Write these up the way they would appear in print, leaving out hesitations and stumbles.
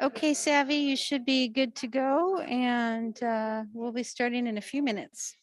Okay, Savvy, you should be good to go, and we'll be starting in a few minutes.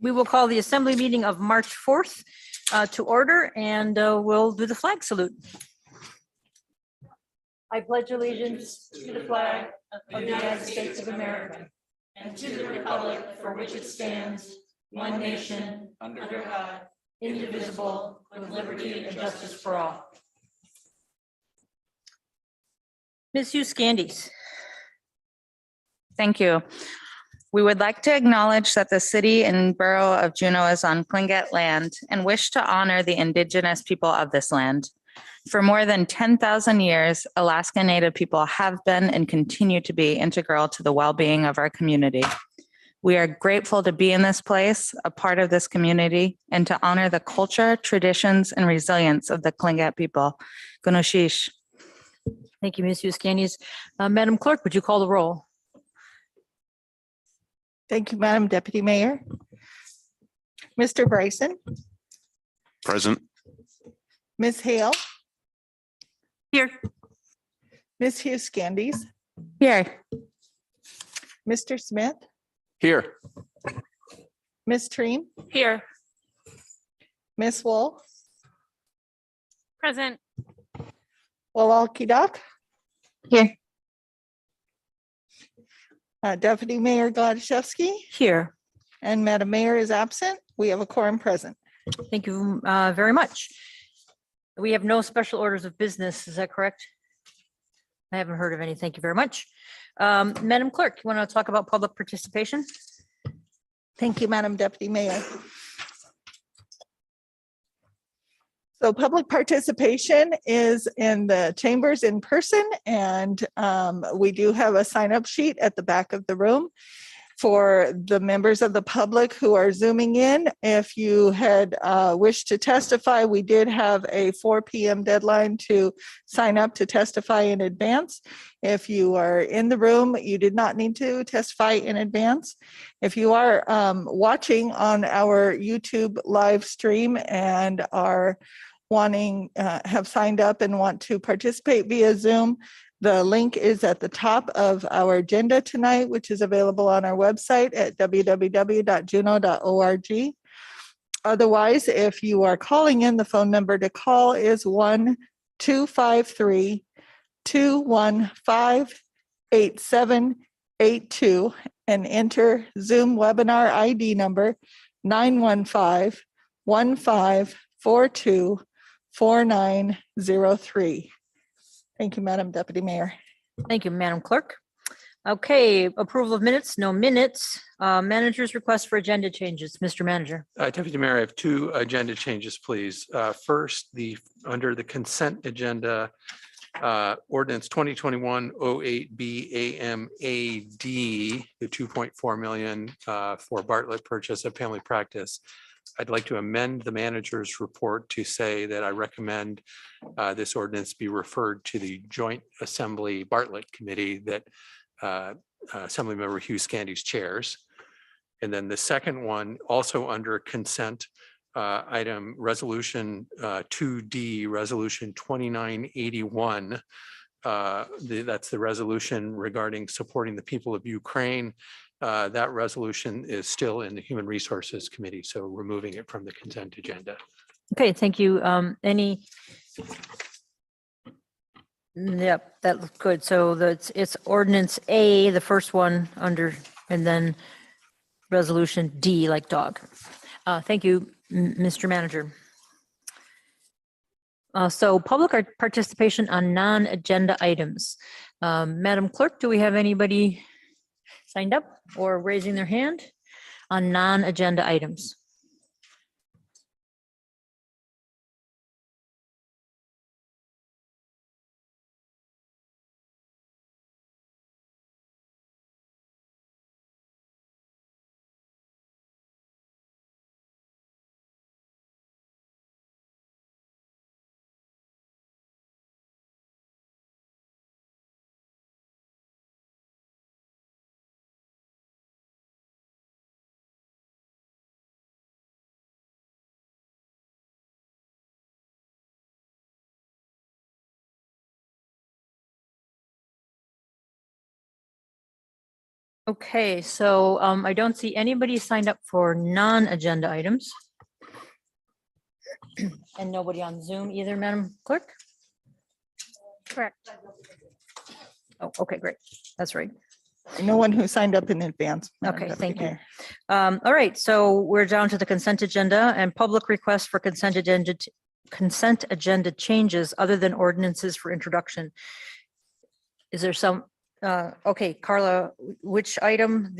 We will call the assembly meeting of March 4th to order, and we'll do the flag salute. I pledge allegiance to the flag of the United States of America and to the republic for which it stands, one nation, under God, indivisible, with liberty and justice for all. Ms. Hughes Candies. Thank you. We would like to acknowledge that the city and borough of Juneau is on Tlingit land and wish to honor the indigenous people of this land. For more than 10,000 years, Alaska Native people have been and continue to be integral to the well-being of our community. We are grateful to be in this place, a part of this community, and to honor the culture, traditions, and resilience of the Tlingit people. Gunashish. Thank you, Ms. Hughes Candies. Madam Clerk, would you call the roll? Thank you, Madam Deputy Mayor. Mr. Bryson, Present. Ms. Hale, Here. Ms. Hughes Candies, Here. Mr. Smith, Here. Ms. Treen, Here. Ms. Wool, Present. Walkie-Doc. Here. Deputy Mayor Gladysevsky, Here. and Madam Mayor is absent. We have a quorum present. Thank you very much. We have no special orders of business. Is that correct? I haven't heard of any. Thank you very much. Madam Clerk, you want to talk about public participation? Thank you, Madam Deputy Mayor. So public participation is in the chambers in person, and we do have a sign-up sheet at the back of the room for the members of the public who are Zooming in. If you had wished to testify, we did have a 4 p.m. deadline to sign up to testify in advance. If you are in the room, you did not need to testify in advance. If you are watching on our YouTube live stream and are have signed up and want to participate via Zoom, the link is at the top of our agenda tonight, which is available on our website at www.juno.org. Otherwise, if you are calling in, the phone number to call is 1-253-215-8782 and enter Zoom webinar ID number 915-1542-4903. Thank you, Madam Deputy Mayor. Thank you, Madam Clerk. Okay, approval of minutes, no minutes. Manager's request for agenda changes. Mr. Manager. Deputy Mayor, I have 2 agenda changes, please. First, under the consent agenda, Ordinance 2021-08B AMAD, the 2.4 million for Bartlett purchase of family practice. I'd like to amend the manager's report to say that I recommend this ordinance be referred to the Joint Assembly Bartlett Committee that Assemblymember Hughes Candies chairs. And then the second one, also under consent item resolution 2D, resolution 2981. That's the resolution regarding supporting the people of Ukraine. That resolution is still in the Human Resources Committee, so removing it from the consent agenda. Okay, thank you. Yep, that looks good. So it's ordinance A, the first one under, and then resolution D like dog. Thank you, Mr. Manager. So public participation on non-agenda items. Madam Clerk, do we have anybody signed up or raising their hand on non-agenda items? Okay, so I don't see anybody signed up for non-agenda items. And nobody on Zoom either, Madam Clerk? Correct. Oh, okay, great. That's right. No one who signed up in advance. Madam Okay, Deputy thank you. Mayor. All right, so we're down to the consent agenda and public requests for consent agenda changes other than ordinances for introduction. Is there some, okay, Carla, which item,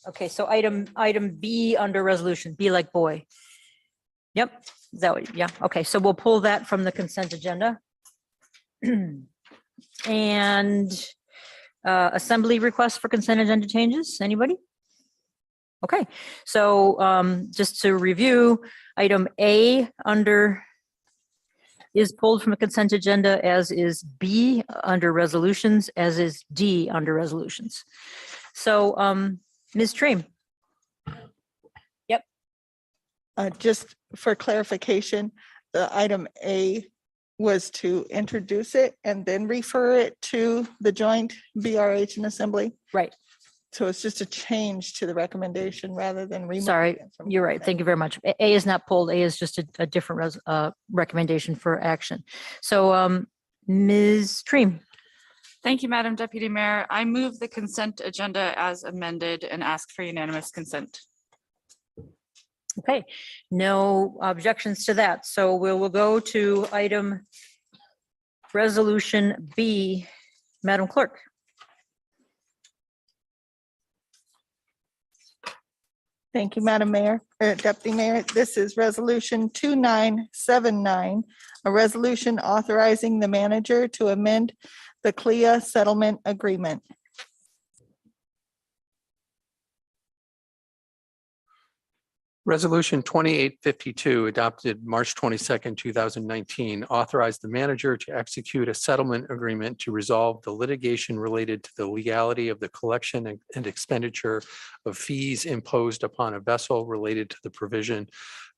okay, so item B under resolution, B like boy. Yep, is that what, yeah, okay, so we'll pull that from the consent agenda. And assembly requests for consent agenda changes, anybody? Okay, so just to review, item A is pulled from a consent agenda, as is B under resolutions, as is D under resolutions. So Ms. Treem. Yep. Just for clarification, the item A was to introduce it and then refer it to the joint BRH and Assembly. Right. So it's just a change to the recommendation rather than removing. Sorry, it from you're right. consent. Thank you very much. A is not pulled. A is just a different recommendation for action. So Ms. Treem. Thank you, Madam Deputy Mayor. I move the consent agenda as amended and ask for unanimous consent. Okay, no objections to that. So we'll go to item resolution B. Madam Clerk. Thank you, Madam Mayor, Deputy Mayor. This is Resolution 2979, a resolution authorizing the manager to amend the CLIA settlement agreement. Resolution 2852 adopted March 22nd, 2019, authorized the manager to execute a settlement agreement to resolve the litigation related to the legality of the collection and expenditure of fees imposed upon a vessel related to the provision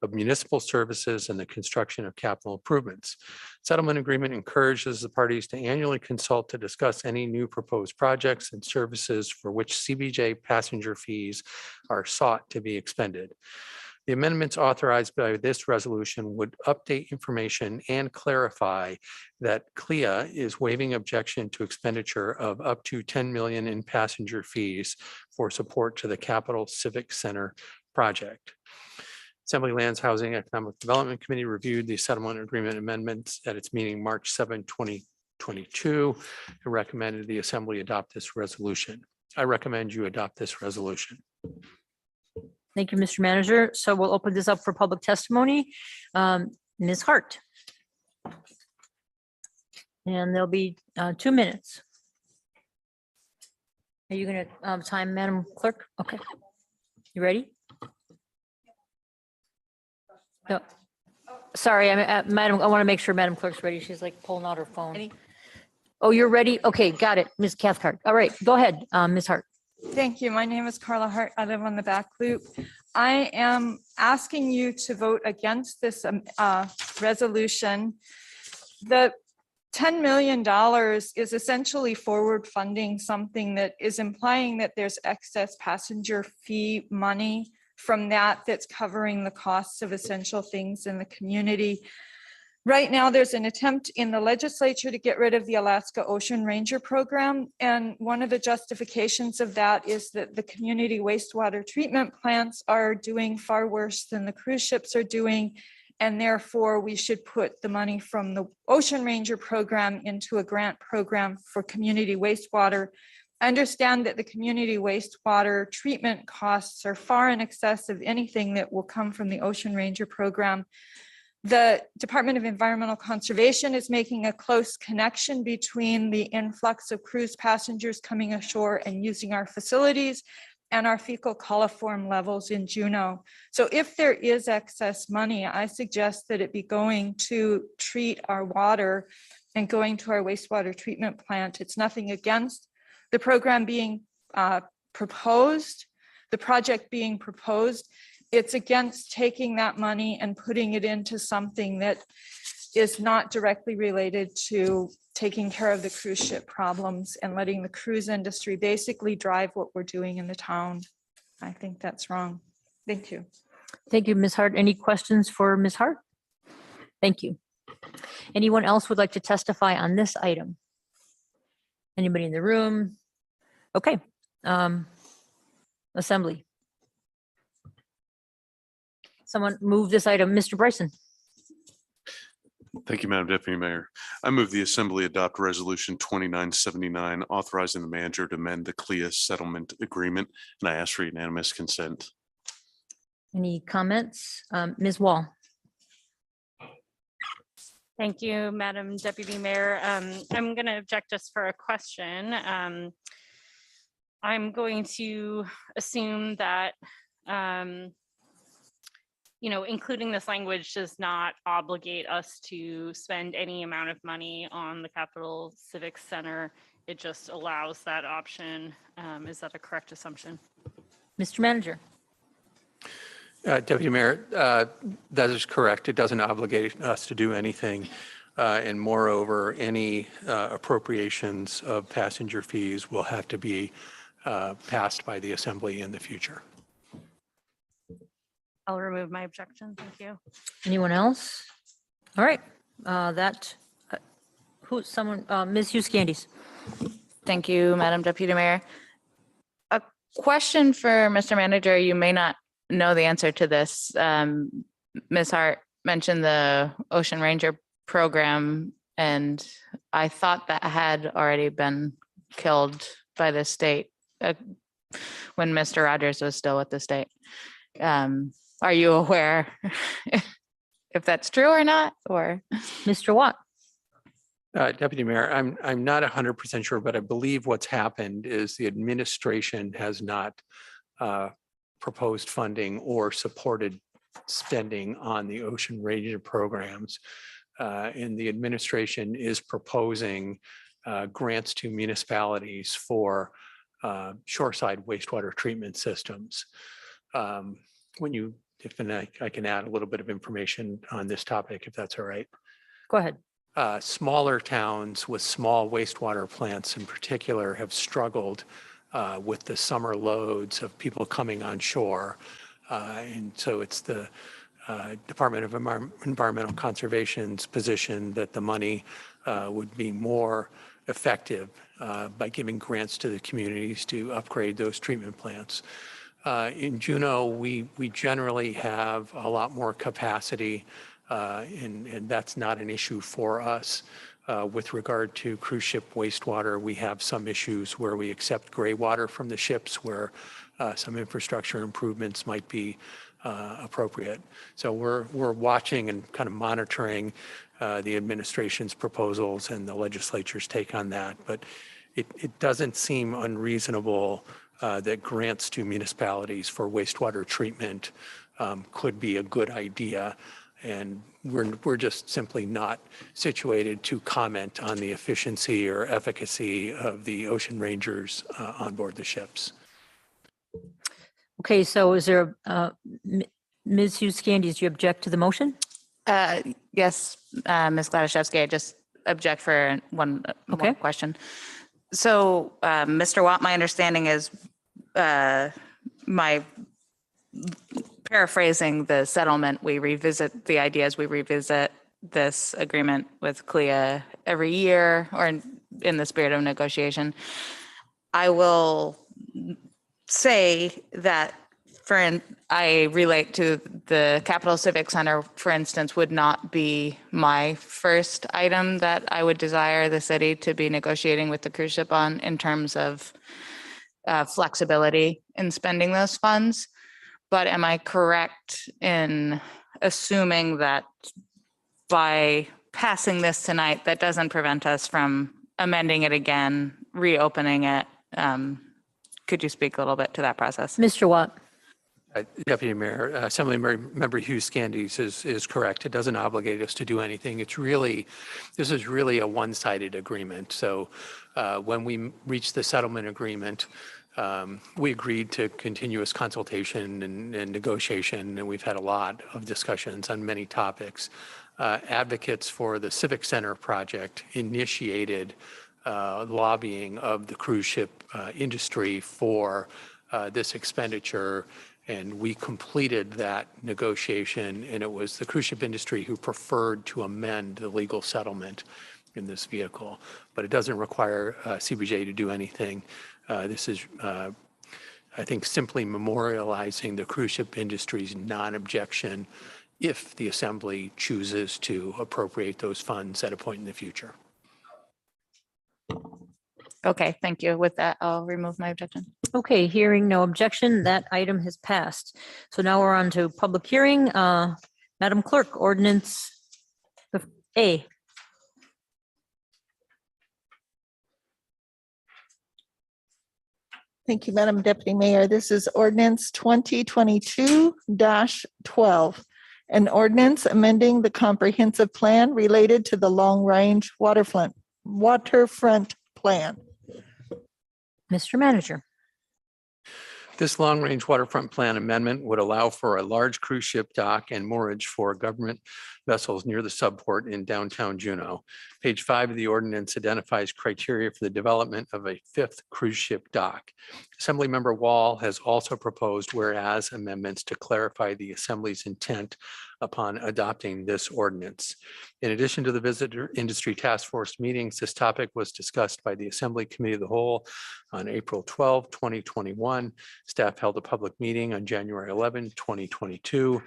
of municipal services and the construction of capital improvements. Settlement agreement encourages the parties to annually consult to discuss any new proposed projects and services for which CBJ passenger fees are sought to be expended. The amendments authorized by this resolution would update information and clarify that CLIA is waiving objection to expenditure of up to 10 million in passenger fees for support to the Capital Civic Center project. Assembly Lands Housing Economic Development Committee reviewed the settlement agreement amendments at its meeting March 7, 2022, and recommended the Assembly adopt this resolution. I recommend you adopt this resolution. Thank you, Mr. Manager. So we'll open this up for public testimony. Ms. Hart. And there'll be 2 minutes. Are you going to time, Madam Clerk? Okay. You ready? No. Sorry, Madam, I want to make sure Madam Clerk's ready. She's like pulling out her phone. Oh, you're ready? Okay, got it. Ms. Cathcart. All right, go ahead, Ms. Hart. Thank you. My name is Carla Hart. I live on the back loop. I am asking you to vote against this resolution. The $10 million is essentially forward funding something that is implying that there's excess passenger fee money from that's covering the costs of essential things in the community. Right now, there's an attempt in the legislature to get rid of the Alaska Ocean Ranger program. And one of the justifications of that is that the community wastewater treatment plants are doing far worse than the cruise ships are doing. And therefore, we should put the money from the Ocean Ranger program into a grant program for community wastewater. I understand that the community wastewater treatment costs are far in excess of anything that will come from the Ocean Ranger program. The Department of Environmental Conservation is making a close connection between the influx of cruise passengers coming ashore and using our facilities and our fecal coliform levels in Juneau. So if there is excess money, I suggest that it be going to treat our water and going to our wastewater treatment plant. It's nothing against the program being proposed, the project being proposed. It's against taking that money and putting it into something that is not directly related to taking care of the cruise ship problems and letting the cruise industry basically drive what we're doing in the town. I think that's wrong. Thank you. Thank you, Ms. Hart. Any questions for Ms. Hart? Thank you. Anyone else would like to testify on this item? Anybody in the room? Okay. Assembly. Someone move this item. Mr. Bryson. Thank you, Madam Deputy Mayor. I move the Assembly adopt Resolution 2979, authorizing the manager to amend the CLIA settlement agreement, and I ask for unanimous consent. Any comments? Ms. Wall. Thank you, Madam Deputy Mayor. I'm going to object just for a question. I'm going to assume that, including this language does not obligate us to spend any amount of money on the Capitol Civic Center. It just allows that option. Is that a correct assumption? Mr. Manager. Deputy Mayor, that is correct. It doesn't obligate us to do anything. And moreover, any appropriations of passenger fees will have to be passed by the Assembly in the future. I'll remove my objection. Thank you. Anyone else? All right, Ms. Hughes Candies. Thank you, Madam Deputy Mayor. A question for Mr. Manager. You may not know the answer to this. Ms. Hart mentioned the Ocean Ranger program, and I thought that had already been killed by the state when Mr. Rogers was still with the state. Are you aware if that's true or not, or? Mr. Watt. Deputy Mayor, I'm not 100% sure, but I believe what's happened is the administration has not proposed funding or supported spending on the Ocean Ranger programs. And the administration is proposing grants to municipalities for shoreside wastewater treatment systems. I can add a little bit of information on this topic, if that's all right. Go ahead. Smaller towns with small wastewater plants in particular have struggled with the summer loads of people coming on shore. And so it's the Department of Environmental Conservation's position that the money would be more effective by giving grants to the communities to upgrade those treatment plants. In Juneau, we generally have a lot more capacity, and that's not an issue for us. With regard to cruise ship wastewater, we have some issues where we accept gray water from the ships where some infrastructure improvements might be appropriate. So we're watching and kind of monitoring the administration's proposals and the legislature's take on that. But it doesn't seem unreasonable that grants to municipalities for wastewater treatment could be a good idea. And we're just simply not situated to comment on the efficiency or efficacy of the Ocean Rangers on board the ships. Okay, so is there, Ms. Hughes Candies, do you object to the motion? Yes, Ms. Gladaszewski, I just object for one Okay. more question. So, Mr. Watt, my understanding is my paraphrasing the settlement, we revisit the ideas, we revisit this agreement with CLIA every year or in the spirit of negotiation. I will say that I relate to the Capitol Civic Center, for instance, would not be my first item that I would desire the city to be negotiating with the cruise ship on in terms of flexibility in spending those funds. But am I correct in assuming that by passing this tonight, that doesn't prevent us from amending it again, reopening it? Could you speak a little bit to that process? Mr. Watt. Deputy Mayor, Member Hughes Candies is correct. It doesn't obligate us to do anything. This is really a one-sided agreement. So when we reached the settlement agreement, we agreed to continuous consultation and negotiation, and we've had a lot of discussions on many topics. advocates for the Civic Center project initiated lobbying of the cruise ship industry for this expenditure. And we completed that negotiation, and it was the cruise ship industry who preferred to amend the legal settlement in this vehicle. But it doesn't require CBJ to do anything. This is, I think, simply memorializing the cruise ship industry's non-objection if the assembly chooses to appropriate those funds at a point in the future. Okay, thank you. With that, I'll remove my objection. Okay, hearing no objection, that item has passed. So now we're on to public hearing. Madam Clerk, ordinance A. Thank you, Madam Deputy Mayor. This is ordinance 2022-12. An ordinance amending the comprehensive plan related to the long-range waterfront plan. Mr. Manager. This long-range waterfront plan amendment would allow for a large cruise ship dock and moorage for government vessels near the subport in downtown Juneau. Page 5 of the ordinance identifies criteria for the development of a 5th cruise ship dock. Assemblymember Wall has also proposed whereas amendments to clarify the Assembly's intent upon adopting this ordinance. In addition to the Visitor Industry Task Force meetings, this topic was discussed by the Assembly Committee of the Whole on April 12, 2021. Staff held a public meeting on January 11, 2022.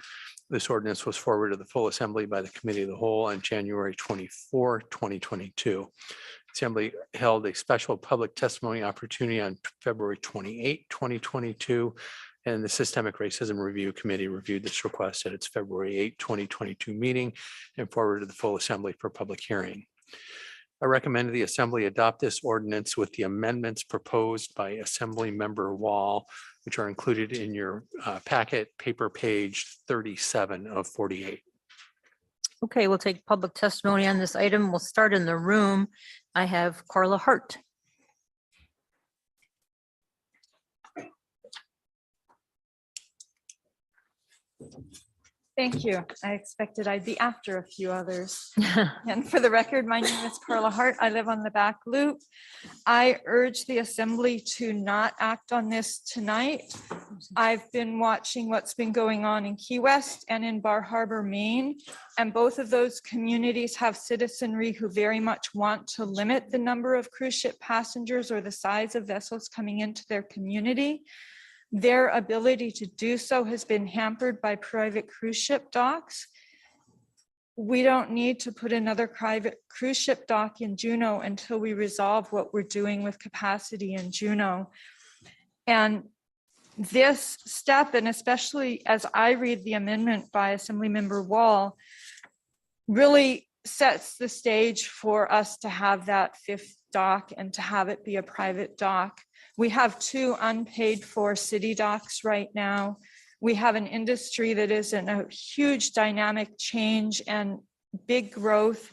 This ordinance was forwarded to the full Assembly by the Committee of the Whole on January 24, 2022. Assembly held a special public testimony opportunity on February 28, 2022. And the Systemic Racism Review Committee reviewed this request at its February 8, 2022 meeting and forwarded to the full Assembly for public hearing. I recommend the Assembly adopt this ordinance with the amendments proposed by Assembly Member Wall, which are included in your packet, paper page 37 of 48. Okay, we'll take public testimony on this item. We'll start in the room. I have Carla Hart. Thank you. I expected I'd be after a few others. And for the record, my name is Carla Hart. I live on the back loop. I urge the Assembly to not act on this tonight. I've been watching what's been going on in Key West and in Bar Harbor, Maine, and both of those communities have citizenry who very much want to limit the number of cruise ship passengers or the size of vessels coming into their community. Their ability to do so has been hampered by private cruise ship docks. We don't need to put another private cruise ship dock in Juneau until we resolve what we're doing with capacity in Juneau. And this step, and especially as I read the amendment by Assemblymember Wall, really sets the stage for us to have that 5th dock and to have it be a private dock. We have 2 unpaid for city docks right now. We have an industry that is in a huge dynamic change and big growth.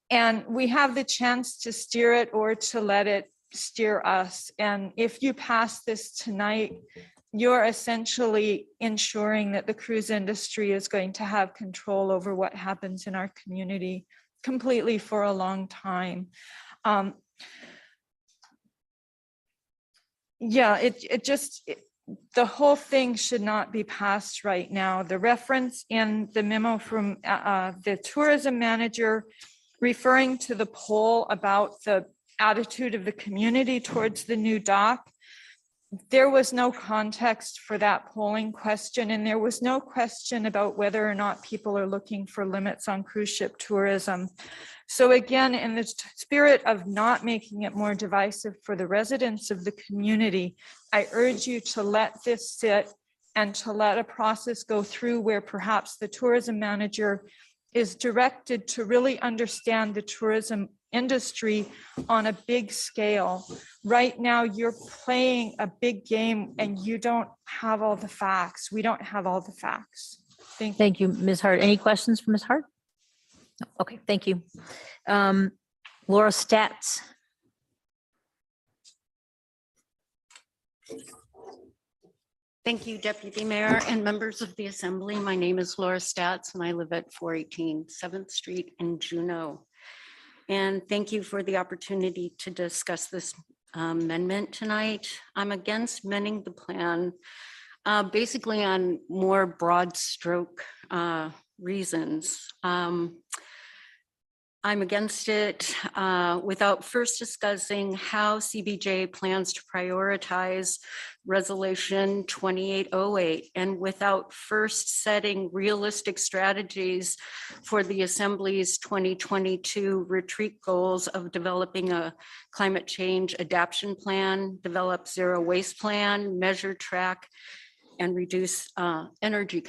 And we have the chance to steer it or to let it steer us. And if you pass this tonight, you're essentially ensuring that the cruise industry is going to have control over what happens in our community completely for a long time. The whole thing should not be passed right now. The reference in the memo from the tourism manager referring to the poll about the attitude of the community towards the new dock, there was no context for that polling question, and there was no question about whether or not people are looking for limits on cruise ship tourism. So again, in the spirit of not making it more divisive for the residents of the community, I urge you to let this sit and to let a process go through where perhaps the tourism manager is directed to really understand the tourism industry on a big scale. Right now, you're playing a big game and you don't have all the facts. We don't have all the facts. Thank you. Thank you, Ms. Hart. Any questions for Ms. Hart? No. Okay, thank you. Laura Stats. Thank you, Deputy Mayor and members of the Assembly. My name is Laura Statz and I live at 418 7th Street in Juneau. And thank you for the opportunity to discuss this amendment tonight. I'm against amending the plan basically on more broad stroke reasons. I'm against it without first discussing how CBJ plans to prioritize Resolution 2808 and without first setting realistic strategies for the Assembly's 2022 retreat goals of developing a climate change adaptation plan, develop zero waste plan, measure, track, and reduce energy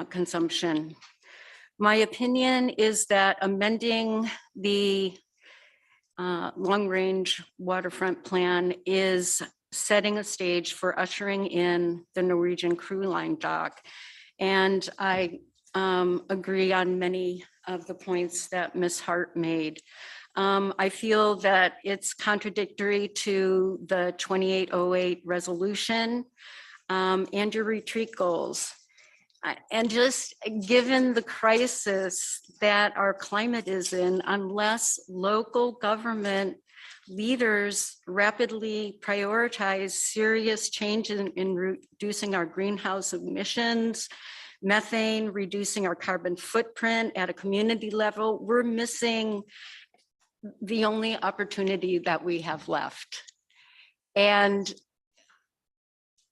consumption. My opinion is that amending the long-range waterfront plan is setting a stage for ushering in the Norwegian Cruise Line dock. And I agree on many of the points that Ms. Hart made. I feel that it's contradictory to the 2808 resolution and your retreat goals. And just given the crisis that our climate is in, unless local government leaders rapidly prioritize serious changes in reducing our greenhouse emissions, methane, reducing our carbon footprint at a community level, we're missing the only opportunity that we have left. And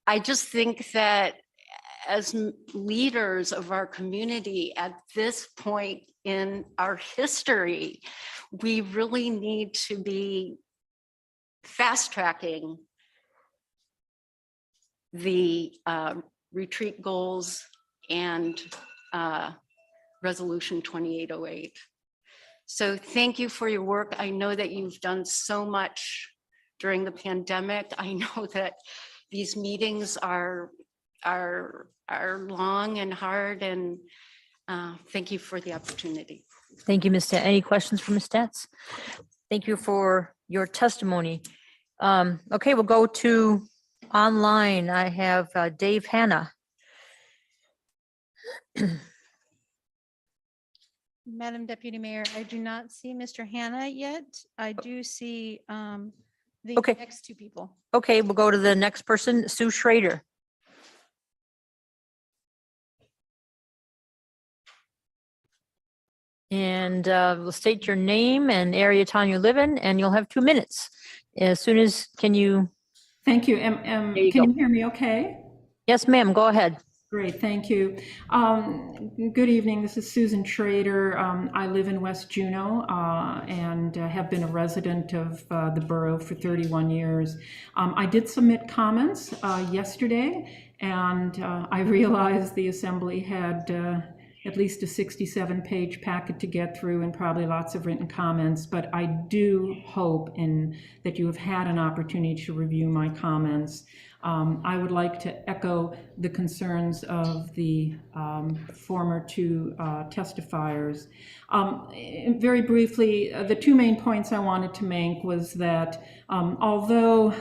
I just think that as leaders of our community at this point in our history, we really need to be fast tracking the retreat goals and Resolution 2808. So thank you for your work. I know that you've done so much during the pandemic. I know that these meetings are long and hard, and thank you for the opportunity. Thank you, Ms. Stats. Any questions for Ms. Stats? Thank you for your testimony. Okay, we'll go to online. I have Dave Hanna. Madam Deputy Mayor, I do not see Mr. Hannah yet. I do see the Okay. next two people. Okay, we'll go to the next person, Sue Schrader. And we'll state your name and area of town you live in, and you'll have 2 minutes. As soon as, can you? Thank you. There you Can go. you hear me okay? Yes, ma'am, go ahead. Great, thank you. Good evening, this is Susan Schrader. I live in West Juneau and have been a resident of the borough for 31 years. I did submit comments yesterday, and I realized the Assembly had at least a 67-page packet to get through and probably lots of written comments, but I do hope that you have had an opportunity to review my comments. I would like to echo the concerns of the former two testifiers. Very briefly, the two main points I wanted to make was that although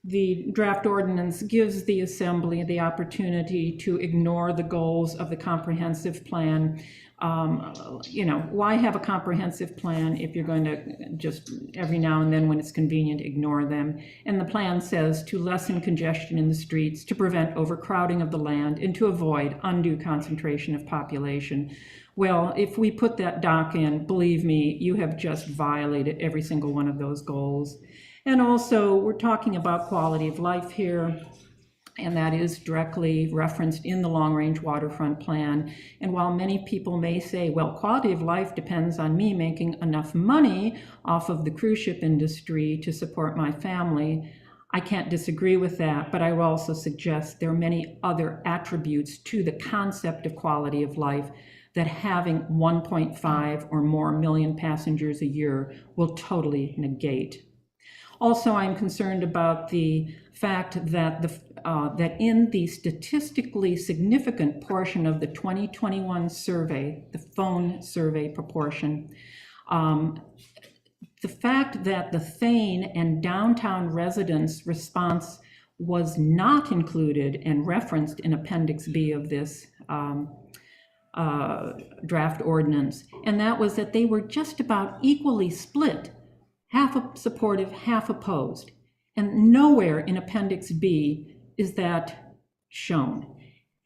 the draft ordinance gives the Assembly the opportunity to ignore the goals of the comprehensive plan. Why have a comprehensive plan if you're going to just every now and then when it's convenient ignore them? And the plan says to lessen congestion in the streets, to prevent overcrowding of the land, and to avoid undue concentration of population. Well, if we put that dock in, believe me, you have just violated every single one of those goals. And also, we're talking about quality of life here, and that is directly referenced in the long-range waterfront plan. And while many people may say, well, quality of life depends on me making enough money off of the cruise ship industry to support my family, I can't disagree with that, but I will also suggest there are many other attributes to the concept of quality of life that having 1.5 or more million passengers a year will totally negate. Also, I'm concerned about the fact that that in the statistically significant portion of the 2021 survey, the phone survey proportion, the fact that the Thane and downtown residents' response was not included and referenced in Appendix B of this draft ordinance, and that was that they were just about equally split, half supportive, half opposed. And nowhere in Appendix B is that shown.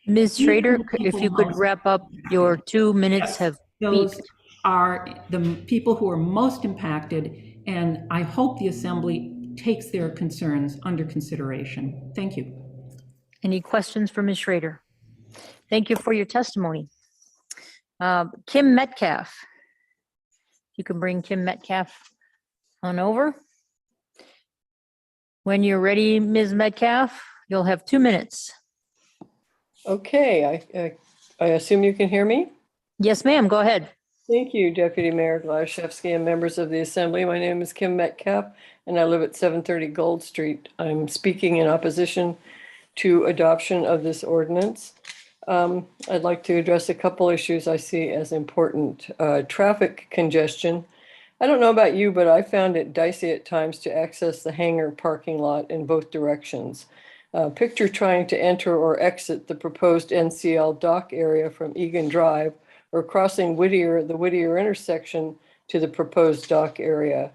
Ms. These are Schrader, the if people you could most- wrap up, your 2 minutes Yes, have those beeped. are the people who are most impacted, and I hope the Assembly takes their concerns under consideration. Thank you. Any questions for Ms. Schrader? Thank you for your testimony. Kim Metcalf. You can bring Kim Metcalf on over. When you're ready, Ms. Metcalf, you'll have 2 minutes. Okay, I assume you can hear me? Yes, ma'am, go ahead. Thank you, Deputy Mayor Glaszewski and members of the Assembly. My name is Kim Metcalf, and I live at 730 Gold Street. I'm speaking in opposition to adoption of this ordinance. I'd like to address a couple issues I see as important. Traffic congestion. I don't know about you, but I found it dicey at times to access the hangar parking lot in both directions. Picture trying to enter or exit the proposed NCL dock area from Egan Drive, or crossing the Whittier intersection to the proposed dock area.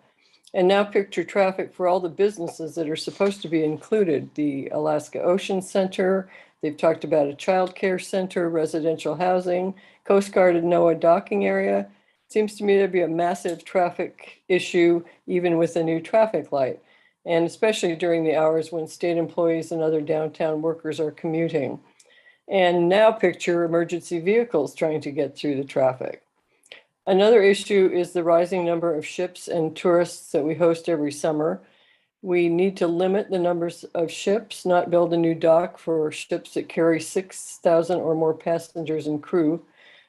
And now picture traffic for all the businesses that are supposed to be included. The Alaska Ocean Center, they've talked about a child care center, residential housing, Coast Guard and NOAA docking area. Seems to me there'd be a massive traffic issue even with a new traffic light, and especially during the hours when state employees and other downtown workers are commuting. And now picture emergency vehicles trying to get through the traffic. Another issue is the rising number of ships and tourists that we host every summer. We need to limit the numbers of ships, not build a new dock for ships that carry 6,000 or more passengers and crew.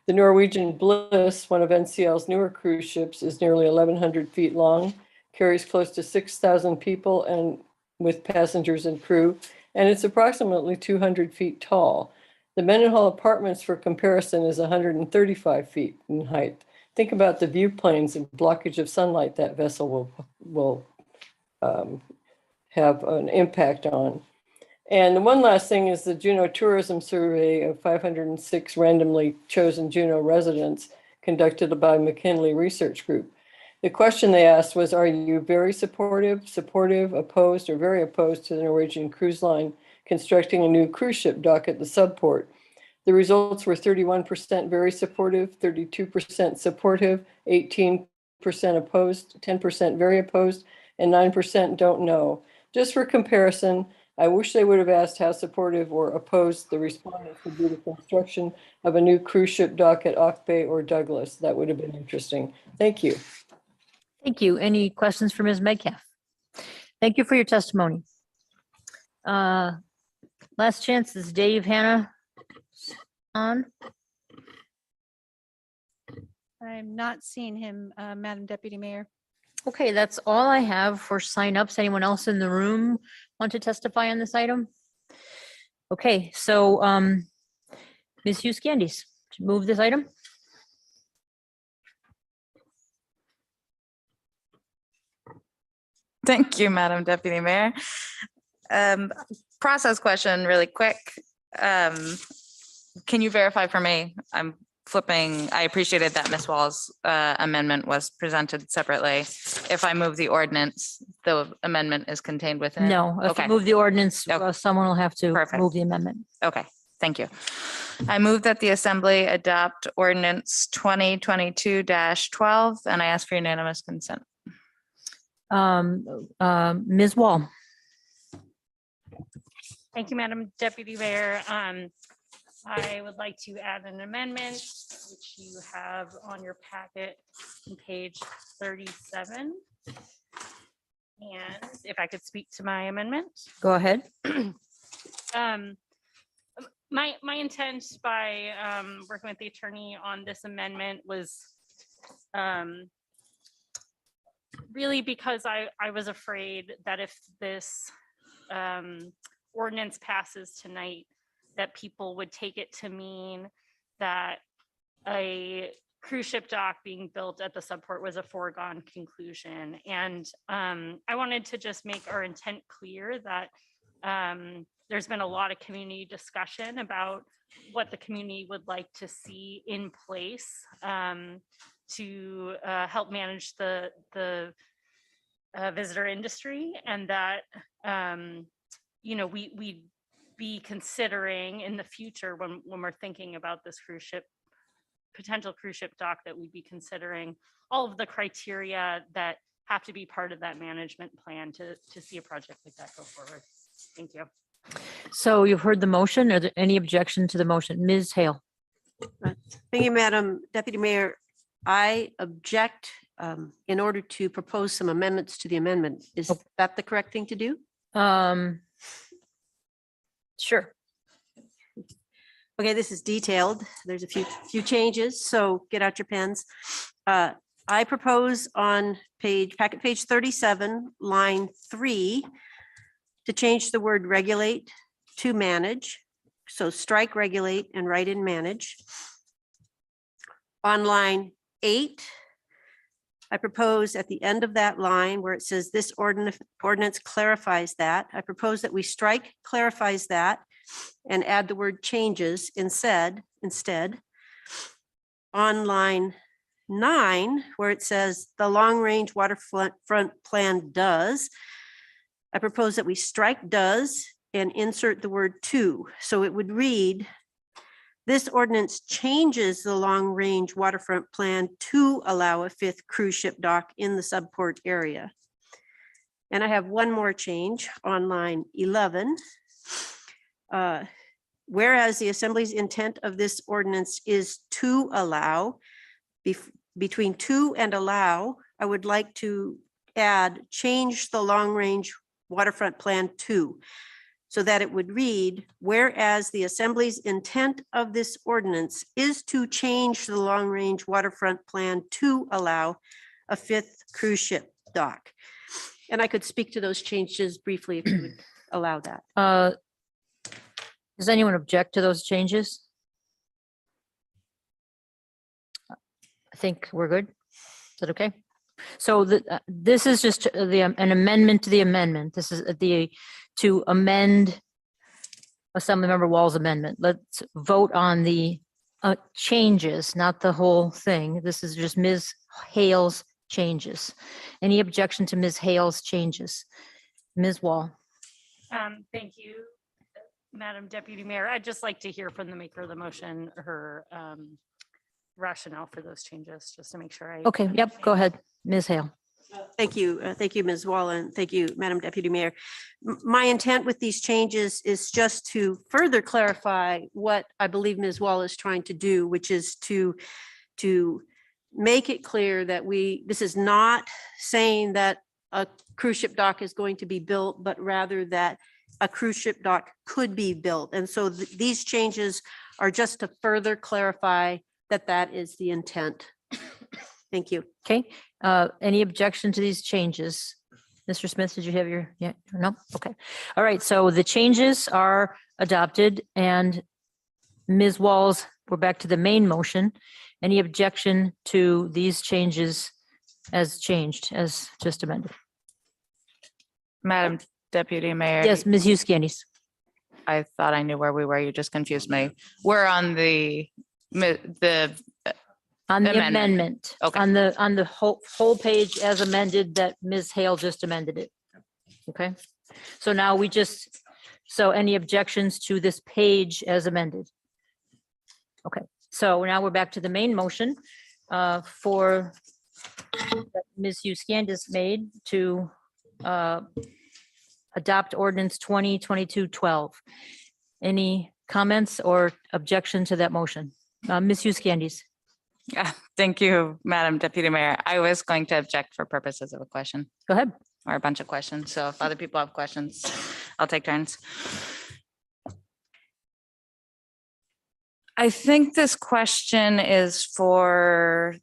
The Norwegian Bliss, one of NCL's newer cruise ships, is nearly 1,100 feet long, carries close to 6,000 people and with passengers and crew, and it's approximately 200 feet tall. The Mendenhall Apartments, for comparison, is 135 feet in height. Think about the view planes and blockage of sunlight that vessel will have an impact on. And one last thing is the Juno Tourism Survey of 506 randomly chosen Juno residents conducted by McKinley Research Group. The question they asked was, are you very supportive, opposed, or very opposed to the Norwegian Cruise Line constructing a new cruise ship dock at the subport? The results were 31% very supportive, 32% supportive, 18% opposed, 10% very opposed, and 9% don't know. Just for comparison, I wish they would have asked how supportive or opposed the respondents would be to construction of a new cruise ship dock at Auk Bay or Douglas. That would have been interesting. Thank you. Thank you. Any questions for Ms. Metcalf? Thank you for your testimony. Last chance is Dave Hanna on. I'm not seeing him, Madam Deputy Mayor. Okay, that's all I have for signups. Anyone else in the room want to testify on this item? Okay, so Ms. Hughes Candies, to move this item. Thank you, Madam Deputy Mayor. Process question really quick. Can you verify for me? I'm flipping. I appreciated that Ms. Wall's amendment was presented separately. If I move the ordinance, the amendment is contained within it? No, if you Okay. move the ordinance, Okay. someone will have to Perfect. move the amendment. Okay, thank you. I move that the Assembly adopt ordinance 2022-12, and I ask for unanimous consent. Ms. Wall. Thank you, Madam Deputy Mayor. I would like to add an amendment, which you have on your packet on page 37. And if I could speak to my amendment. Go ahead. My intent by working with the attorney on this amendment was really because I was afraid that if this ordinance passes tonight, that people would take it to mean that a cruise ship dock being built at the subport was a foregone conclusion. And I wanted to just make our intent clear that There's been a lot of community discussion about what the community would like to see in place to help manage the visitor industry, and that we'd be considering in the future when we're thinking about this potential cruise ship dock, that we'd be considering all of the criteria that have to be part of that management plan to see a project like that go forward. Thank you. So you've heard the motion. Are there any objection to the motion? Ms. Hale? Thank you, Madam Deputy Mayor. I object in order to propose some amendments to the amendment. Is that the correct thing to do? Sure. Okay, this is detailed. There's a few changes, so get out your pens. I propose on packet page 37, line 3, to change the word regulate to manage. So strike regulate and write in manage. On line 8, I propose at the end of that line where it says this ordinance clarifies that, I propose that we strike clarifies that and add the word changes instead. On line 9, where it says the long-range waterfront plan does, I propose that we strike does and insert the word to. So it would read, this ordinance changes the long-range waterfront plan to allow a 5th cruise ship dock in the subport area. And I have one more change on line 11. Whereas the Assembly's intent of this ordinance is to allow, between to and allow, I would like to add change the long-range waterfront plan to, so that it would read, whereas the Assembly's intent of this ordinance is to change the long-range waterfront plan to allow a 5th cruise ship dock. And I could speak to those changes briefly if you would allow that. Does anyone object to those changes? I think we're good. Is that okay? So this is just an amendment to the amendment. This is to amend Assemblymember Wall's amendment. Let's vote on the changes, not the whole thing. This is just Ms. Hale's changes. Any objection to Ms. Hale's changes? Ms. Wall? Thank you, Madam Deputy Mayor. I'd just like to hear from the maker of the motion, her rationale for those changes, just to make sure I. Okay, yep, go ahead, Ms. Hale. Thank you. Thank you, Ms. Wall, and thank you, Madam Deputy Mayor. My intent with these changes is just to further clarify what I believe Ms. Wall is trying to do, which is to make it clear that this is not saying that a cruise ship dock is going to be built, but rather that a cruise ship dock could be built. And so these changes are just to further clarify that is the intent. Thank you. Okay, any objection to these changes? Mr. Smith, did you have your, yeah, no? Okay. All right, so the changes are adopted and Ms. Walls, we're back to the main motion. Any objection to these changes as changed, as just amended? Madam Deputy Mayor. Yes, Ms. Huskindis. I thought I knew where we were. You just confused me. We're on the On the Amendment. amendment, Okay. on the whole page as amended that Ms. Hale just amended it. Okay, so now so any objections to this page as amended? Okay, so now we're back to the main motion for that Ms. Huskindis made to adopt ordinance 2022-12. Any comments or objection to that motion? Ms. Huskindis. Yeah, thank you, Madam Deputy Mayor. I was going to object for purposes of a question Go ahead. or a bunch of questions. So if other people have questions, I'll take turns. I think this question is for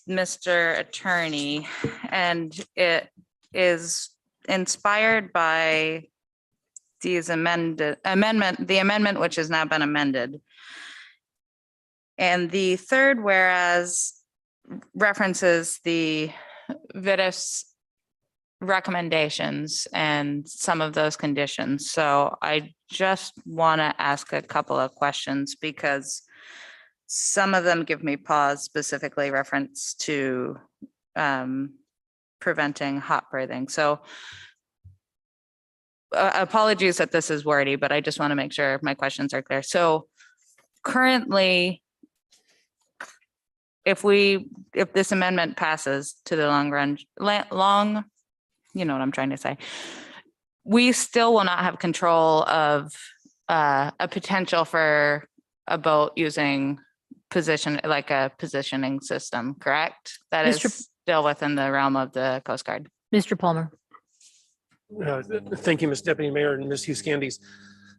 Mr. Attorney, and it is inspired by these the amendment which has now been amended. And the third whereas references the Vitis recommendations and some of those conditions. So I just want to ask a couple of questions because some of them give me pause, specifically reference to preventing hot breathing. So apologies that this is wordy, but I just want to make sure my questions are clear. So currently, if this amendment passes to the long run, you know what I'm trying to say, we still will not have control of a potential for a boat using a positioning system, correct? That is still within the realm of the Coast Guard. Mr. Palmer. Thank you, Ms. Deputy Mayor and Ms. Hughes-Candies.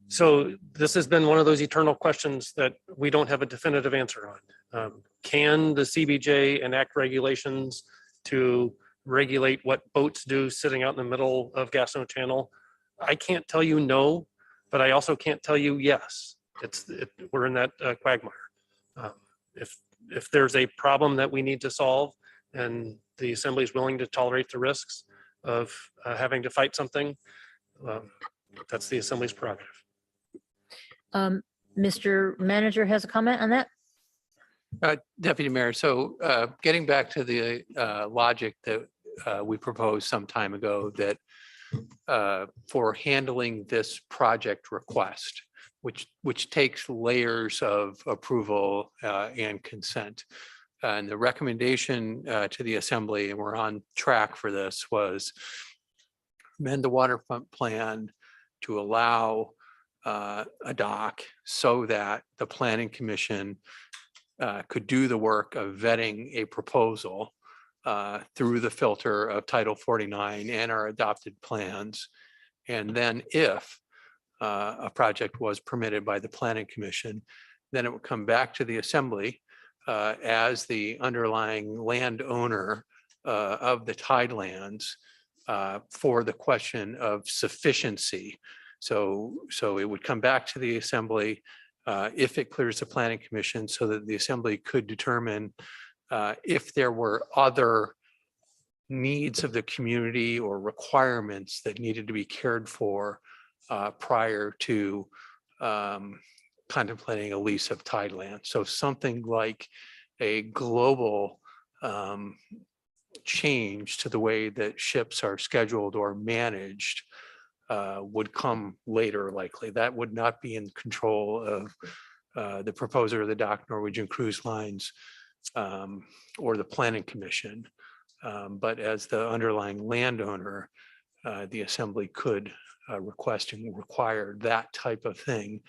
So this has been one of those eternal questions that we don't have a definitive answer on. Can the CBJ enact regulations to regulate what boats do sitting out in the middle of Gastineau Channel? I can't tell you no, but I also can't tell you yes. We're in that quagmire. If there's a problem that we need to solve and the Assembly is willing to tolerate the risks of having to fight something, that's the Assembly's prerogative. Mr. Manager has a comment on that? Deputy Mayor, so getting back to the logic that we proposed some time ago, that for handling this project request, which takes layers of approval and consent. And the recommendation to the Assembly, and we're on track for this, was amend the waterfront plan to allow a dock so that the Planning Commission could do the work of vetting a proposal through the filter of Title 49 and our adopted plans. And then if a project was permitted by the Planning Commission, then it would come back to the Assembly as the underlying landowner of the tidelands for the question of sufficiency. So it would come back to the Assembly if it clears the Planning Commission, so that the Assembly could determine if there were other needs of the community or requirements that needed to be cared for prior to contemplating a lease of tideland. So something like a global change to the way that ships are scheduled or managed would come later likely. That would not be in control of the proposer of the dock, Norwegian Cruise Lines, or the Planning Commission. But as the underlying landowner, the Assembly could request and require that type of thing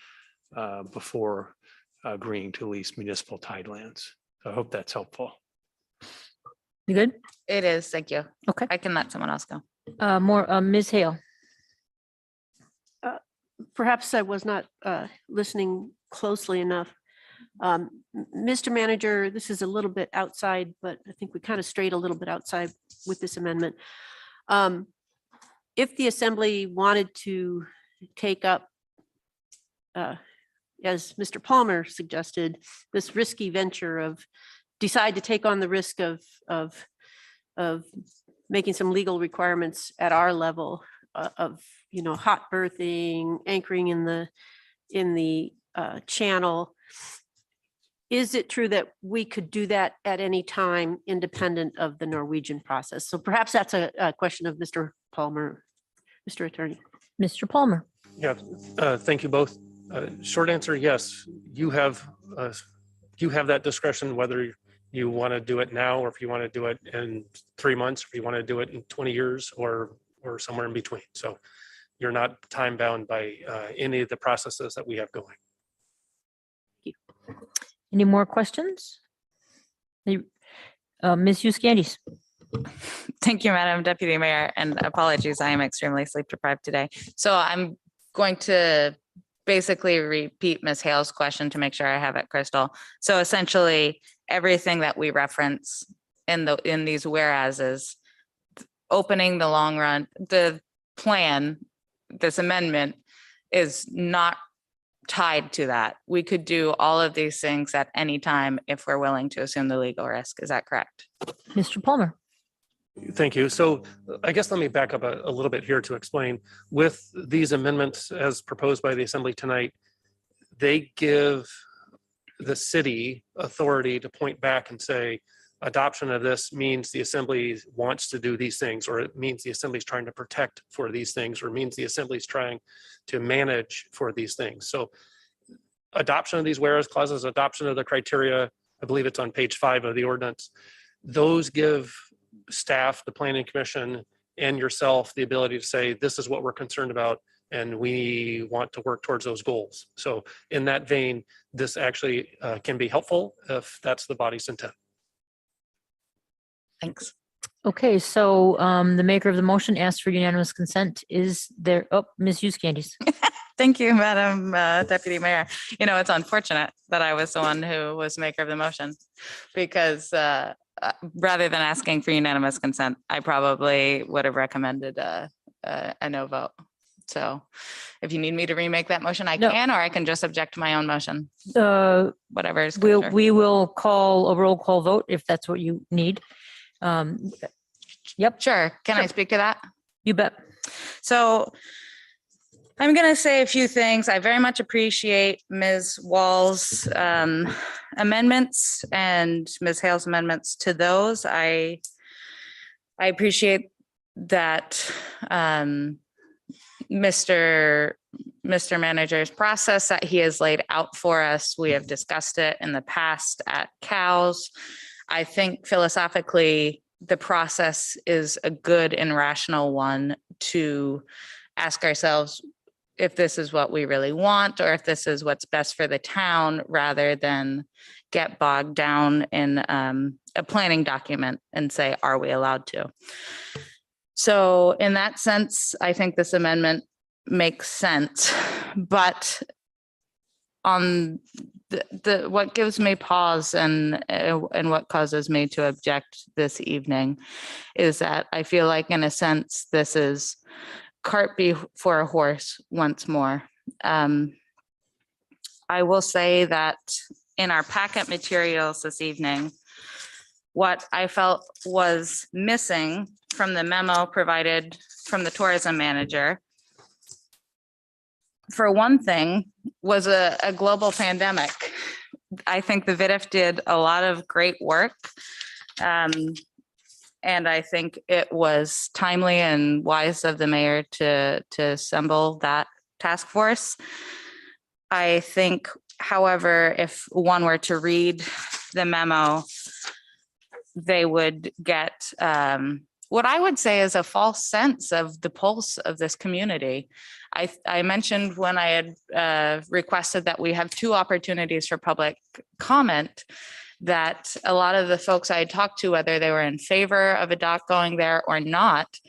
before agreeing to lease municipal tidelands. I hope that's helpful. You good? It is, thank you. Okay. I can let someone else go. Ms. Hale. Perhaps I was not listening closely enough. Mr. Manager, this is a little bit outside, but I think we kind of strayed a little bit outside with this amendment. If the Assembly wanted to take up, as Mr. Palmer suggested, this risky venture of decide to take on the risk of making some legal requirements at our level of, hot berthing, anchoring in the channel. Is it true that we could do that at any time independent of the Norwegian process? So perhaps that's a question of Mr. Palmer, Mr. Attorney. Mr. Palmer. Yeah, thank you both. Short answer, yes. You have that discretion whether you want to do it now, or if you want to do it in 3 months, or if you want to do it in 20 years, or somewhere in between. So you're not time bound by any of the processes that we have going. Any more questions? Ms. Hughes-Candies. Thank you, Madam Deputy Mayor, and apologies, I am extremely sleep deprived today. So I'm going to basically repeat Ms. Hale's question to make sure I have it, Crystal. So essentially, everything that we reference in these whereases, opening the long run, the plan, this amendment is not tied to that. We could do all of these things at any time if we're willing to assume the legal risk. Is that correct? Mr. Palmer. Thank you. So I guess let me back up a little bit here to explain. With these amendments as proposed by the Assembly tonight, they give the city authority to point back and say, adoption of this means the Assembly wants to do these things, or it means the Assembly is trying to protect for these things, or it means the Assembly is trying to manage for these things. So adoption of these whereas clauses, adoption of the criteria, I believe it's on page 5 of the ordinance. Those give staff, the planning commission, and yourself the ability to say, this is what we're concerned about, and we want to work towards those goals. So in that vein, this actually can be helpful if that's the body's intent. Thanks. Okay, so the maker of the motion asks for unanimous consent. Is there, oh, Ms. Hughes Candies. Thank you, Madam Deputy Mayor. You know, it's unfortunate that I was the one who was maker of the motion because rather than asking for unanimous consent, I probably would have recommended a no vote. So if you need me to remake that motion, I No. can, or I can just object to my own motion, whatever is We kosher. will call a roll call vote if that's what you need. Yep, Sure. Can I speak to that? you bet. So I'm going to say a few things. I very much appreciate Ms. Wall's amendments and Ms. Hale's amendments to those. I appreciate that Mr. Manager's process that he has laid out for us. We have discussed it in the past at COWS. I think philosophically, the process is a good and rational one to ask ourselves if this is what we really want, or if this is what's best for the town, rather than get bogged down in a planning document and say, are we allowed to? So in that sense, I think this amendment makes sense, but on the what gives me pause and what causes me to object this evening is that I feel like, in a sense, this is cart before a horse once more. I will say that in our packet materials this evening, what I felt was missing from the memo provided from the tourism manager, for one thing, was a global pandemic. I think the VIDF did a lot of great work. And I think it was timely and wise of the mayor to assemble that task force. I think, however, if one were to read the memo, they would get what I would say is a false sense of the pulse of this community. I mentioned when I had requested that we have 2 opportunities for public comment, that a lot of the folks I had talked to, whether they were in favor of a dock going there or not,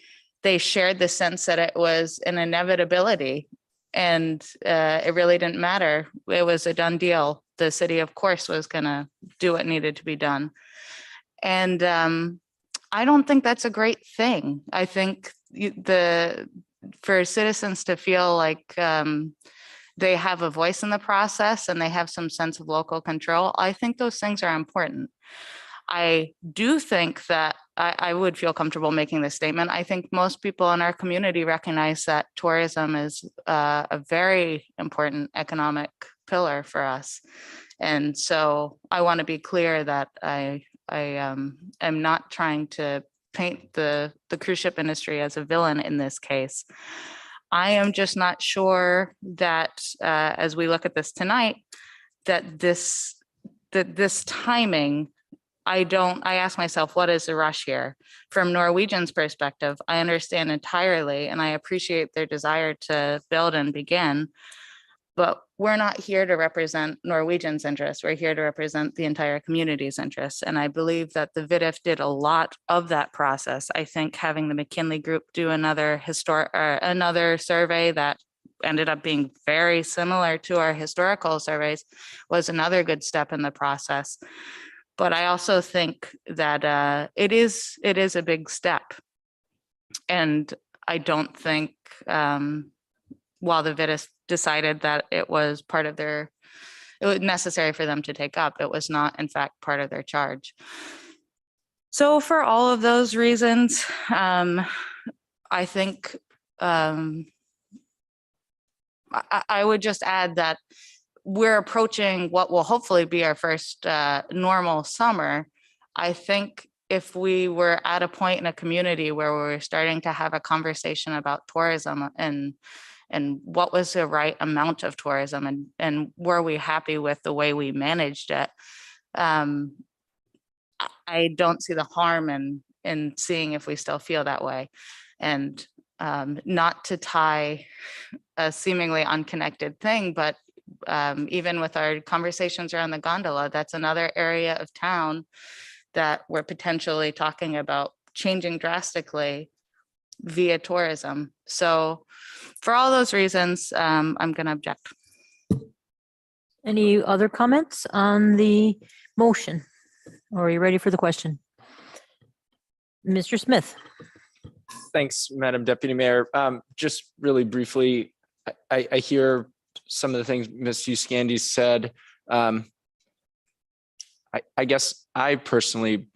they shared the sense that it was an inevitability, and it really didn't matter. It was a done deal. The city, of course, was going to do what needed to be done. And I don't think that's a great thing. I think for citizens to feel like they have a voice in the process and they have some sense of local control, I think those things are important. I do think that I would feel comfortable making this statement. I think most people in our community recognize that tourism is a very important economic pillar for us. And so I want to be clear that I am not trying to paint the cruise ship industry as a villain in this case. I am just not sure that as we look at this tonight, that this timing, I ask myself, what is the rush here? From Norwegian's perspective, I understand entirely, and I appreciate their desire to build and begin, but we're not here to represent Norwegian's interests. We're here to represent the entire community's interests. And I believe that the VIDF did a lot of that process. I think having the McKinley Group do another survey that ended up being very similar to our historical surveys was another good step in the process. But I also think that it is a big step. And I don't think, while the VIDF decided that it was it was necessary for them to take up, it was not in fact part of their charge. So for all of those reasons, I think I would just add that we're approaching what will hopefully be our first normal summer. I think if we were at a point in a community where we were starting to have a conversation about tourism and what was the right amount of tourism and were we happy with the way we managed it, I don't see the harm in seeing if we still feel that way. And not to tie a seemingly unconnected thing, but even with our conversations around the gondola, that's another area of town that we're potentially talking about changing drastically via tourism. So for all those reasons, I'm going to object. Any other comments on the motion? Or are you ready for the question? Mr. Smith? Thanks, Madam Deputy Mayor. Just really briefly, I hear some of the things Ms. Hughes-Scandy said. I guess I personally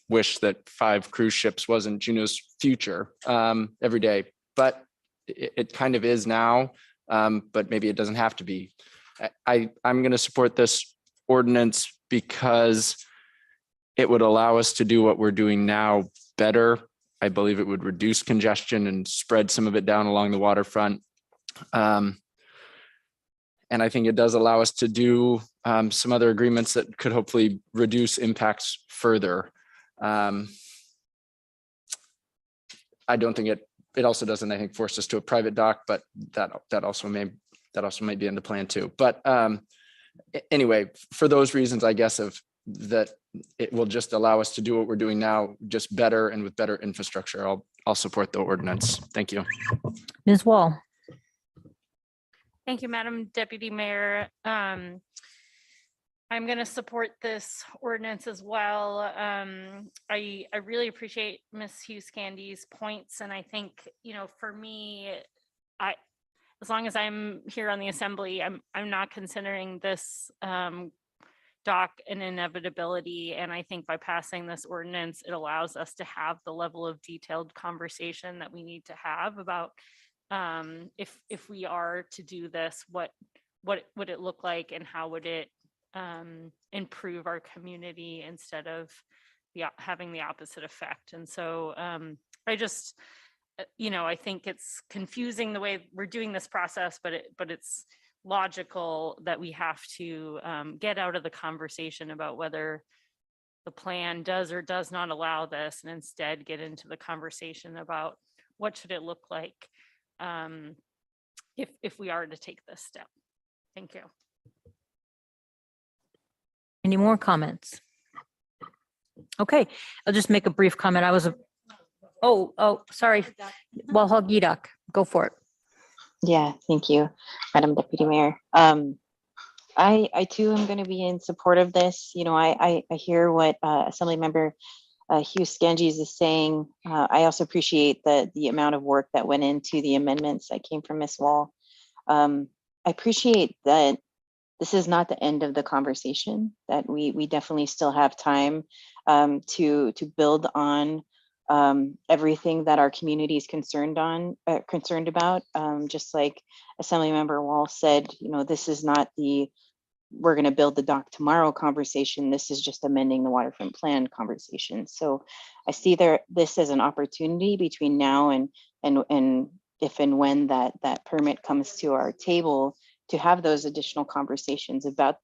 wish that 5 cruise ships wasn't Juneau's future every day, but it kind of is now, but maybe it doesn't have to be. I'm going to support this ordinance because it would allow us to do what we're doing now better. I believe it would reduce congestion and spread some of it down along the waterfront. And I think it does allow us to do some other agreements that could hopefully reduce impacts further. I don't think it also doesn't, I think, force us to a private dock, but that also may be in the plan too. But anyway, for those reasons, I guess that it will just allow us to do what we're doing now, just better and with better infrastructure. I'll support the ordinance. Thank you. Ms. Wall? Thank you, Madam Deputy Mayor. I'm going to support this ordinance as well. I really appreciate Ms. Hughes-Scandy's points, and I think, for me, as long as I'm here on the assembly, I'm not considering this dock an inevitability, and I think by passing this ordinance, it allows us to have the level of detailed conversation that we need to have about if we are to do this, what would it look like and how would it improve our community instead of having the opposite effect. And so I just, I think it's confusing the way we're doing this process, but it's logical that we have to get out of the conversation about whether the plan does or does not allow this, and instead get into the conversation about what should it look like if we are to take this step. Thank you. Any more comments? Okay, I'll just make a brief comment. Sorry. Well, Hoggidak, go for it. Yeah, thank you, Madam Deputy Mayor. I too am going to be in support of this. I hear what Assemblymember Hughes-Scandy is saying. I also appreciate the amount of work that went into the amendments that came from Ms. Wall. I appreciate that this is not the end of the conversation, that we definitely still have time to build on everything that our community is concerned about. Just like Assemblymember Wall said, this is not we're going to build the dock tomorrow conversation. This is just amending the waterfront plan conversation. So I see this as an opportunity between now and if and when that permit comes to our table, to have those additional conversations about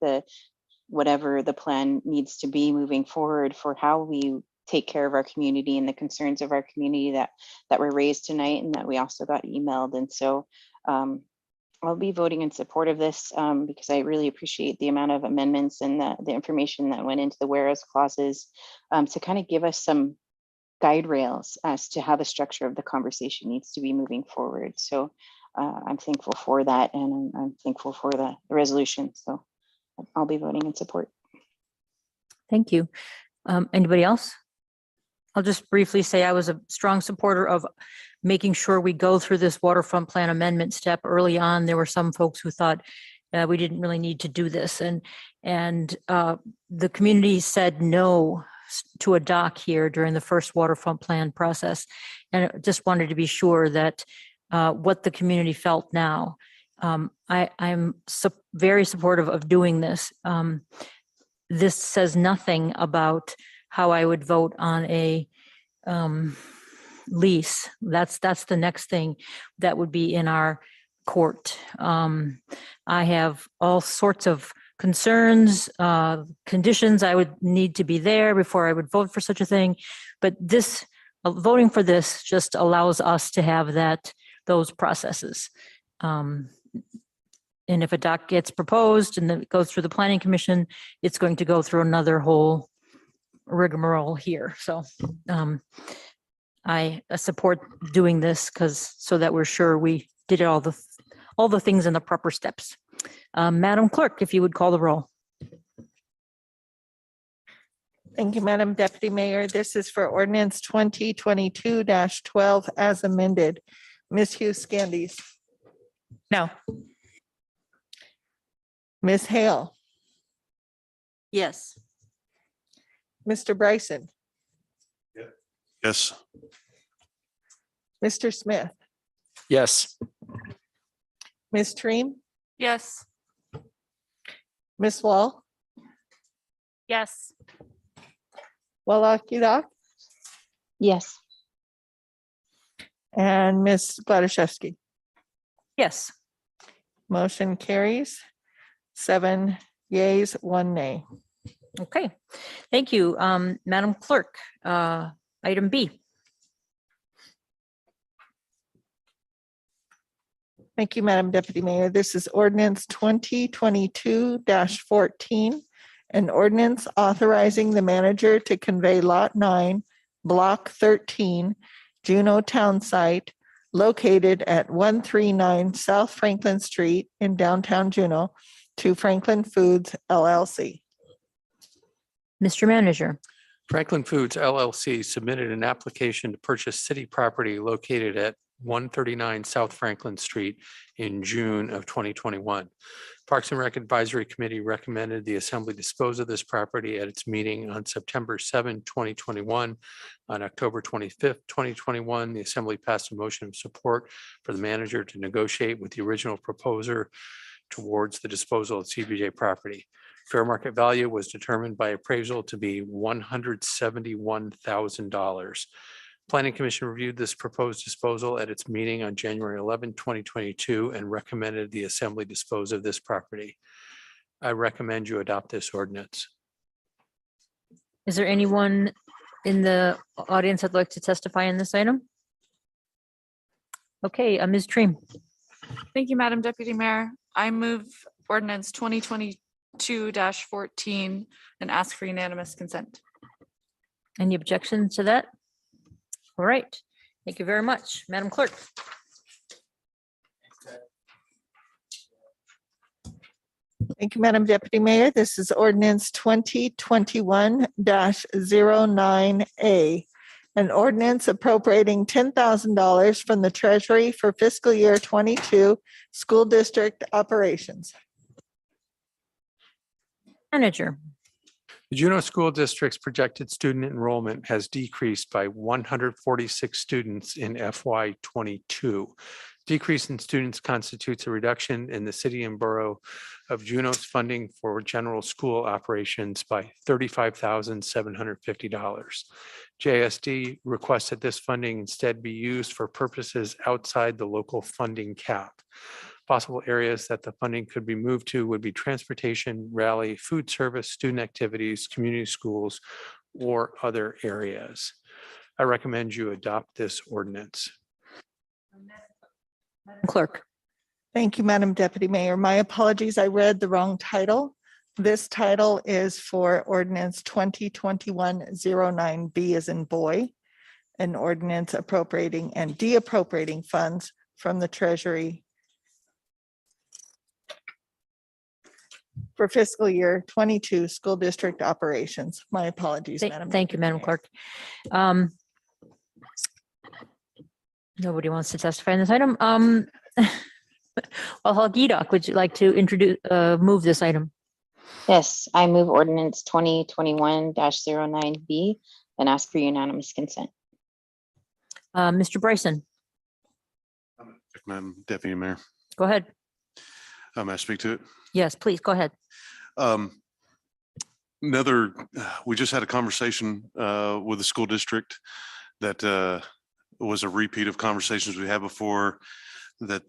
whatever the plan needs to be moving forward for how we take care of our community and the concerns of our community that were raised tonight and that we also got emailed. And so I'll be voting in support of this because I really appreciate the amount of amendments and the information that went into the whereas clauses to kind of give us some guide rails as to how the structure of the conversation needs to be moving forward. So I'm thankful for that, and I'm thankful for the resolution. So I'll be voting in support. Thank you. Anybody else? I'll just briefly say I was a strong supporter of making sure we go through this waterfront plan amendment step early on. There were some folks who thought we didn't really need to do this, and the community said no to a dock here during the first waterfront plan process. And I just wanted to be sure that what the community felt now. I'm very supportive of doing this. This says nothing about how I would vote on a lease. That's the next thing that would be in our court. I have all sorts of concerns, conditions I would need to be there before I would vote for such a thing. But this, voting for this just allows us to have those processes. And if a doc gets proposed and then it goes through the planning commission, it's going to go through another whole rigmarole here. So I support doing this so that we're sure we did all the things in the proper steps. Madam Clerk, if you would call the roll. Thank you, Madam Deputy Mayor. This is for ordinance 2022-12 as amended. Ms. Hughes Scandies. No. Ms. Hale. Yes. Mr. Bryson. Yes. Mr. Smith. Yes. Ms. Treem. Yes. Ms. Wall. Yes. Wallachia. Yes. And Ms. Gladysewski. Yes. Motion carries 7 yeas, 1 nay. Okay. Thank you. Madam Clerk, item B. Thank you, Madam Deputy Mayor. This is ordinance 2022-14, an ordinance authorizing the manager to convey Lot 9, Block 13, Juneau Town Site, located at 139 South Franklin Street in downtown Juneau, to Franklin Foods LLC. Mr. Manager. Franklin Foods LLC submitted an application to purchase city property located at 139 South Franklin Street in June of 2021. Parks and Rec Advisory Committee recommended the Assembly dispose of this property at its meeting on September 7, 2021. On October 25th, 2021, the Assembly passed a motion of support for the manager to negotiate with the original proposer towards the disposal of CBJ property. Fair market value was determined by appraisal to be $171,000. Planning Commission reviewed this proposed disposal at its meeting on January 11, 2022, and recommended the Assembly dispose of this property. I recommend you adopt this ordinance. Is there anyone in the audience that'd like to testify in this item? Okay, Ms. Treem. Thank you, Madam Deputy Mayor. I move ordinance 2022-14 and ask for unanimous consent. Any objections to that? All right, thank you very much. Madam Clerk. Thank you, Madam Deputy Mayor. This is ordinance 2021-09A, an ordinance appropriating $10,000 from the Treasury for fiscal year 22 school district operations. Manager. The Juneau School District's projected student enrollment has decreased by 146 students in FY '22. Decrease in students constitutes a reduction in the city and borough of Juneau's funding for general school operations by $35,750. JSD requests that this funding instead be used for purposes outside the local funding cap. Possible areas that the funding could be moved to would be transportation, rally, food service, student activities, community schools, or other areas. I recommend you adopt this ordinance. Clerk. Thank you, Madam Deputy Mayor. My apologies, I read the wrong title. This title is for ordinance 2021-09B as in boy, an ordinance appropriating and deappropriating funds from the Treasury for fiscal year 22 school district operations. My apologies, Madam. Thank you, Madam Clerk. Nobody wants to testify in this item. Well, Hagidok, would you like to introduce, move this item? Yes, I move ordinance 2021-09B and ask for unanimous consent. Mr. Bryson, Madam Deputy Mayor, go ahead. may I speak to it? Yes, please, go ahead. We just had a conversation with the school district that was a repeat of conversations we had before, that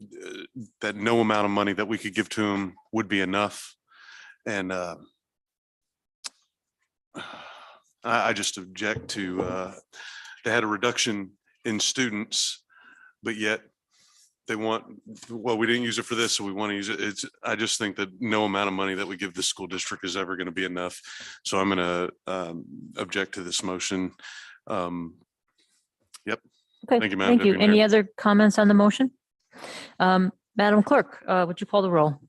no amount of money that we could give to them would be enough. And I just object to, they had a reduction in students, but yet they want, well, we didn't use it for this, so we want to use it. I just think that no amount of money that we give the school district is ever going to be enough. So I'm going to object to this motion. Yep. Okay, Thank you, Madam thank you. Deputy Any Mayor. other comments on the motion? Madam Clerk, would you call the roll?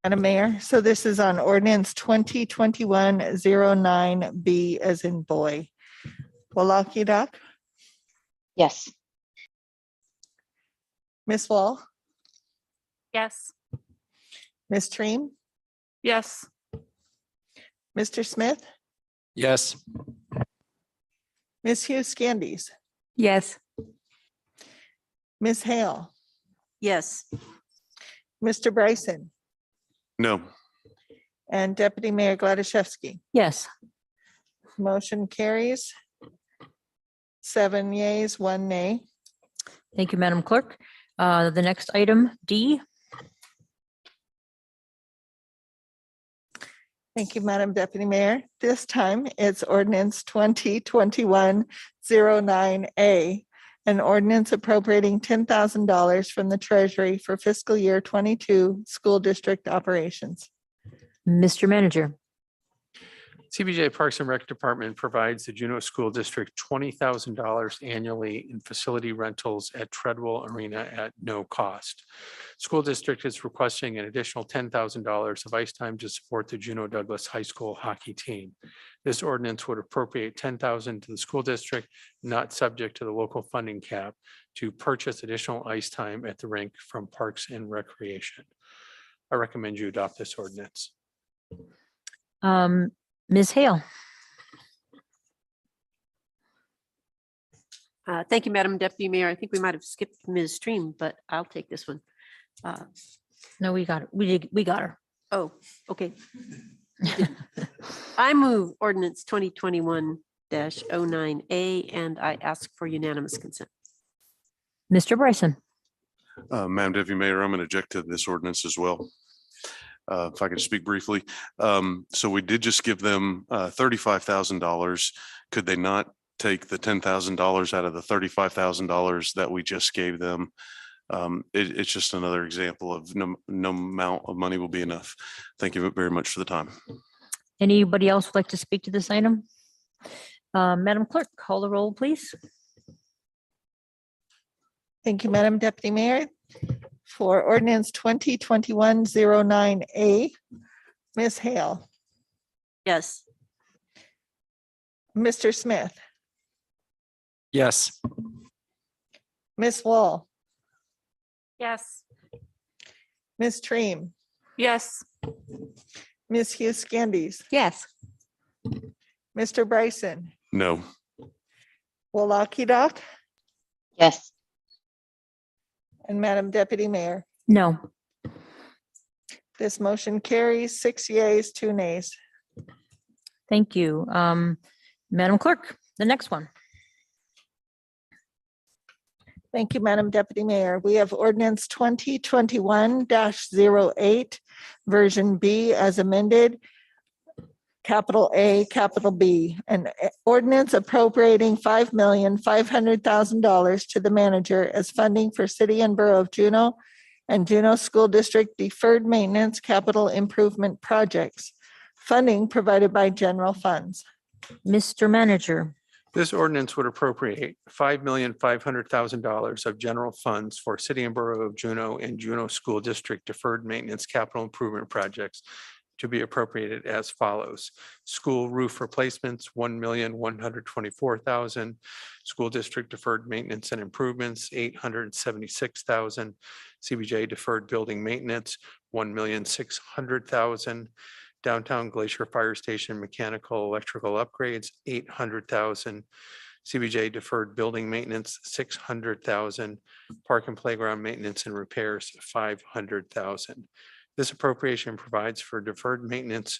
Madam Mayor, so this is on ordinance 2021-09B as in boy. Walakirk, Yes. Ms. Wall, Yes. Ms. Treem, Yes. Mr. Smith, Yes. Ms. Hughes Scandies, Yes. Ms. Hale, Yes. Mr. Bryson, No. and Deputy Mayor Gladysevsky. Yes. Motion carries. 7 yeas, 1 nay. Thank you, Madam Clerk. The next item, D. Thank you, Madam Deputy Mayor. This time it's ordinance 2021-09A, an ordinance appropriating $10,000 from the Treasury for fiscal year 22 school district operations. Mr. Manager. CBJ Parks and Rec Department provides the Juneau School District $20,000 annually in facility rentals at Treadwell Arena at no cost. School district is requesting an additional $10,000 of ice time to support the Juneau Douglas High School hockey team. This ordinance would appropriate $10,000 to the school district, not subject to the local funding cap, to purchase additional ice time at the rink from Parks and Recreation. I recommend you adopt this ordinance. Ms. Hale. Thank you, Madam Deputy Mayor. I think we might have skipped Ms. Stream, but I'll take this one. No, we got it. We got her. Oh, okay. I move ordinance 2021-09A and I ask for unanimous consent. Mr. Bryson. Madam Deputy Mayor, I'm going to object to this ordinance as well. If I could speak briefly. So we did just give them $35,000. Could they not take the $10,000 out of the $35,000 that we just gave them? It's just another example of no amount of money will be enough. Thank you very much for the time. Anybody else would like to speak to this item? Madam Clerk, call the roll, please. Thank you, Madam Deputy Mayor. For ordinance 2021-09A, Ms. Hale, Yes. Mr. Smith, Yes. Ms. Wall, Yes. Ms. Treem, Yes. Ms. Hughes Scandies, Yes. Mr. Bryson, No. Walakirk, Yes. and Madam Deputy Mayor. No. This motion carries 6 yeas, 2 nays. Thank you. Madam Clerk, the next one. Thank you, Madam Deputy Mayor. We have ordinance 2021-08, version B as amended, capital A, capital B, an ordinance appropriating $5,500,000 to the manager as funding for City and Borough of Juneau and Juneau School District deferred maintenance capital improvement projects. Funding provided by general funds. Mr. Manager. This ordinance would appropriate $5,500,000 of general funds for City and Borough of Juneau and Juneau School District deferred maintenance capital improvement projects to be appropriated as follows. School roof replacements, $1,124,000. School district deferred maintenance and improvements, $876,000. CBJ deferred building maintenance, $1,600,000. Downtown Glacier Fire Station mechanical electrical upgrades, $800,000. CBJ deferred building maintenance, $600,000. Park and playground maintenance and repairs, $500,000. This appropriation provides for deferred maintenance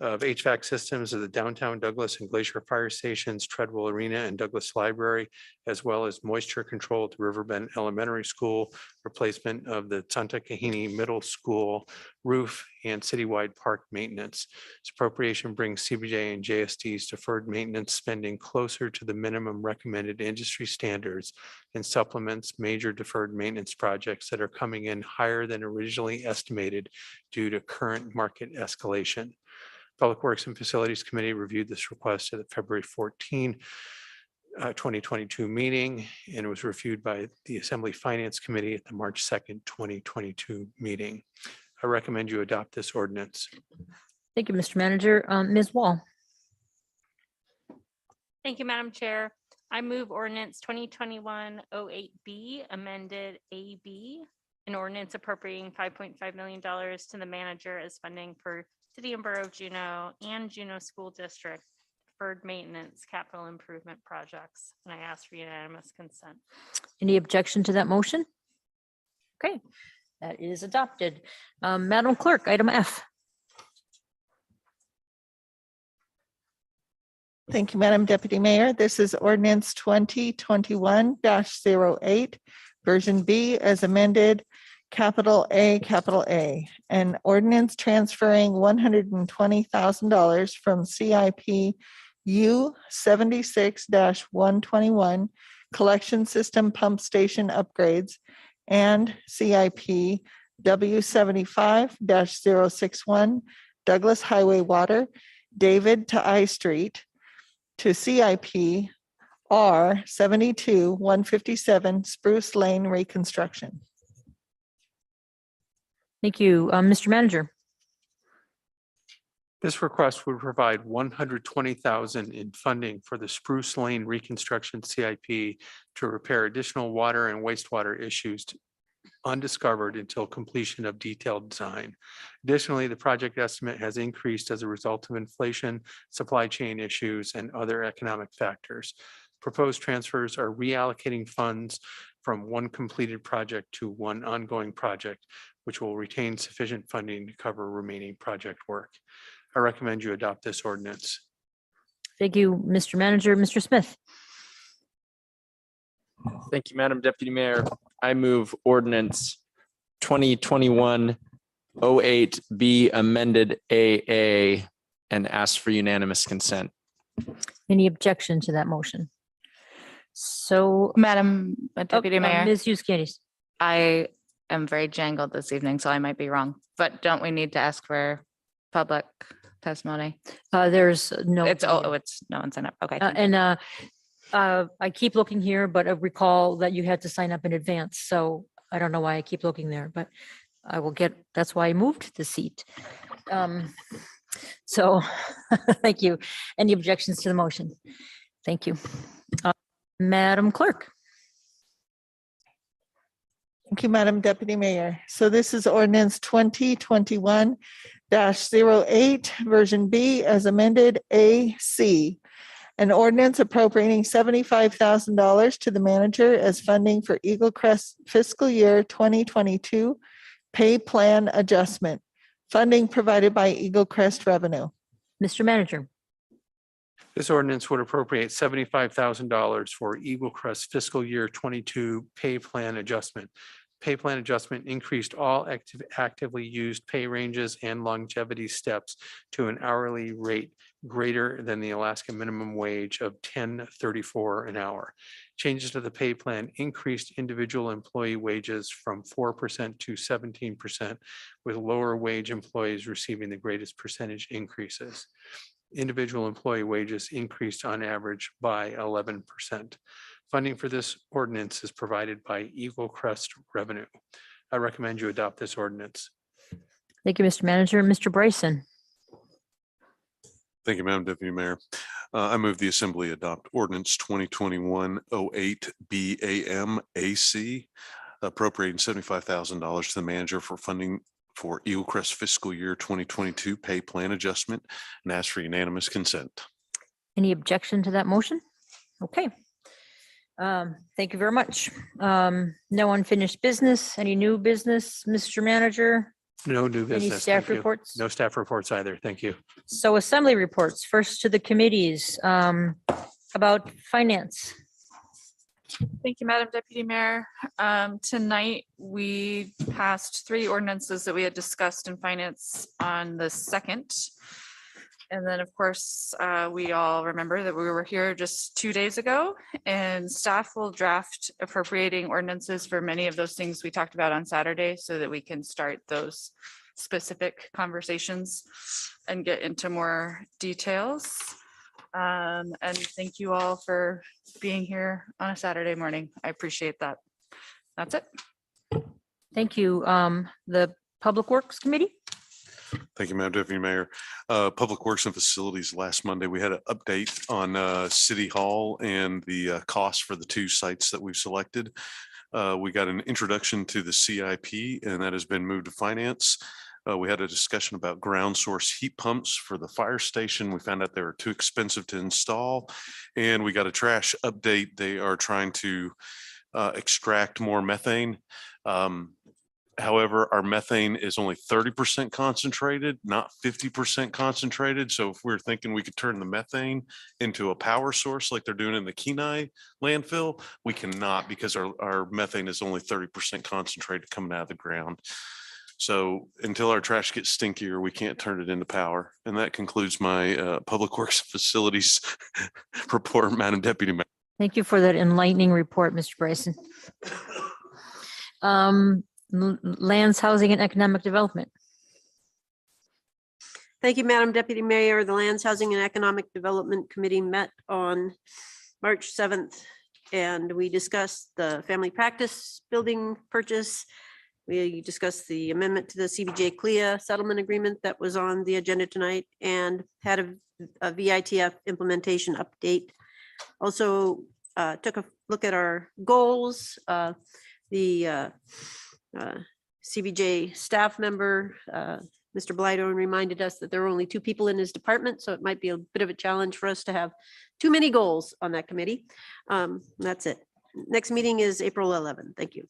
of HVAC systems of the downtown Douglas and Glacier Fire Stations, Treadwell Arena and Douglas Library, as well as moisture control at the Riverbend Elementary School, replacement of the Santa Kahini Middle School roof, and citywide park maintenance. This appropriation brings CBJ and JSD's deferred maintenance spending closer to the minimum recommended industry standards and supplements major deferred maintenance projects that are coming in higher than originally estimated due to current market escalation. Public Works and Facilities Committee reviewed this request at the February 14, 2022 meeting, and it was reviewed by the Assembly Finance Committee at the March 2nd, 2022 meeting. I recommend you adopt this ordinance. Thank you, Mr. Manager. Ms. Wall. Thank you, Madam Chair. I move ordinance 2021-08B amended AB, an ordinance appropriating $5.5 million to the manager as funding for City and Borough of Juneau and Juneau School District deferred maintenance capital improvement projects. And I ask for unanimous consent. Any objection to that motion? Okay, that is adopted. Madam Clerk, item F. Thank you, Madam Deputy Mayor. This is ordinance 2021-08, version B as amended, capital A, an ordinance transferring $120,000 from CIP U 76-121 collection system pump station upgrades and CIP W 75-061 Douglas Highway Water, David to I Street to CIP R 72-157 Spruce Lane reconstruction. Thank you. Mr. Manager. This request would provide $120,000 in funding for the Spruce Lane reconstruction CIP to repair additional water and wastewater issues undiscovered until completion of detailed design. Additionally, the project estimate has increased as a result of inflation, supply chain issues, and other economic factors. Proposed transfers are reallocating funds from one completed project to one ongoing project, which will retain sufficient funding to cover remaining project work. I recommend you adopt this ordinance. Thank you, Mr. Manager. Mr. Smith. Thank you, Madam Deputy Mayor. I move ordinance 2021-08B amended AA and ask for unanimous consent. Any objection to that motion? So, Madam Deputy Mayor, Ms. Euskadis. I am very jangled this evening, so I might be wrong, but don't we need to ask for public testimony? There's no. It's no one signed up. Okay. thank you. And I keep looking here, but I recall that you had to sign up in advance. So I don't know why I keep looking there, but I will get, that's why I moved the seat. So thank you. Any objections to the motion? Thank you. Madam Clerk. Thank you, Madam Deputy Mayor. So this is ordinance 2021-08, version B as amended AC. An ordinance appropriating $75,000 to the manager as funding for Eaglecrest fiscal year 2022 pay plan adjustment. Funding provided by Eaglecrest revenue. Mr. Manager. This ordinance would appropriate $75,000 for Eaglecrest fiscal year 22 pay plan adjustment. Pay plan adjustment increased all actively used pay ranges and longevity steps to an hourly rate greater than the Alaska minimum wage of $10.34 an hour. Changes to the pay plan increased individual employee wages from 4% to 17%, with lower wage employees receiving the greatest percentage increases. Individual employee wages increased on average by 11%. Funding for this ordinance is provided by Eaglecrest revenue. I recommend you adopt this ordinance. Thank you, Mr. Manager. Mr. Bryson. Thank you, Madam Deputy Mayor. I move the Assembly adopt ordinance 2021-08 BAM-AC, appropriating $75,000 to the manager for funding for Eaglecrest fiscal year 2022 pay plan adjustment, and ask for unanimous consent. Any objection to that motion? Okay. Thank you very much. No unfinished business, any new business, Mr. Manager? No new business. Any staff thank you. reports? No staff reports either. Thank you. So assembly reports, first to the committees, about finance. Thank you, Madam Deputy Mayor. Tonight, we passed 3 ordinances that we had discussed in finance on the 2nd. And then, of course, we all remember that we were here just 2 days ago, and staff will draft appropriating ordinances for many of those things we talked about on Saturday so that we can start those specific conversations and get into more details. And thank you all for being here on a Saturday morning. I appreciate that. That's it. Thank you. The Public Works Committee? Thank you, Madam Deputy Mayor. Public Works and Facilities, last Monday, we had an update on City Hall and the cost for the 2 sites that we've selected. We got an introduction to the CIP, and that has been moved to finance. We had a discussion about ground source heat pumps for the fire station. We found out they were too expensive to install, and we got a trash update. They are trying to extract more methane. However, our methane is only 30% concentrated, not 50% concentrated. So if we're thinking we could turn the methane into a power source like they're doing in the Kenai landfill, we cannot, because our methane is only 30% concentrated coming out of the ground. So until our trash gets stinkier, we can't turn it into power. And that concludes my Public Works Facilities report, Madam Deputy Mayor. Thank you for that enlightening report, Mr. Bryson. Lands, Housing and Economic Development. Thank you, Madam Deputy Mayor. The Lands, Housing and Economic Development Committee met on March 7th, and we discussed the family practice building purchase. We discussed the amendment to the CBJ CLIA settlement agreement that was on the agenda tonight, and had a VITF implementation update. Also took a look at our goals. The CBJ staff member, Mr. Blyden, reminded us that there are only 2 people in his department, so it might be a bit of a challenge for us to have too many goals on that committee. That's it. Next meeting is April 11th. Thank you.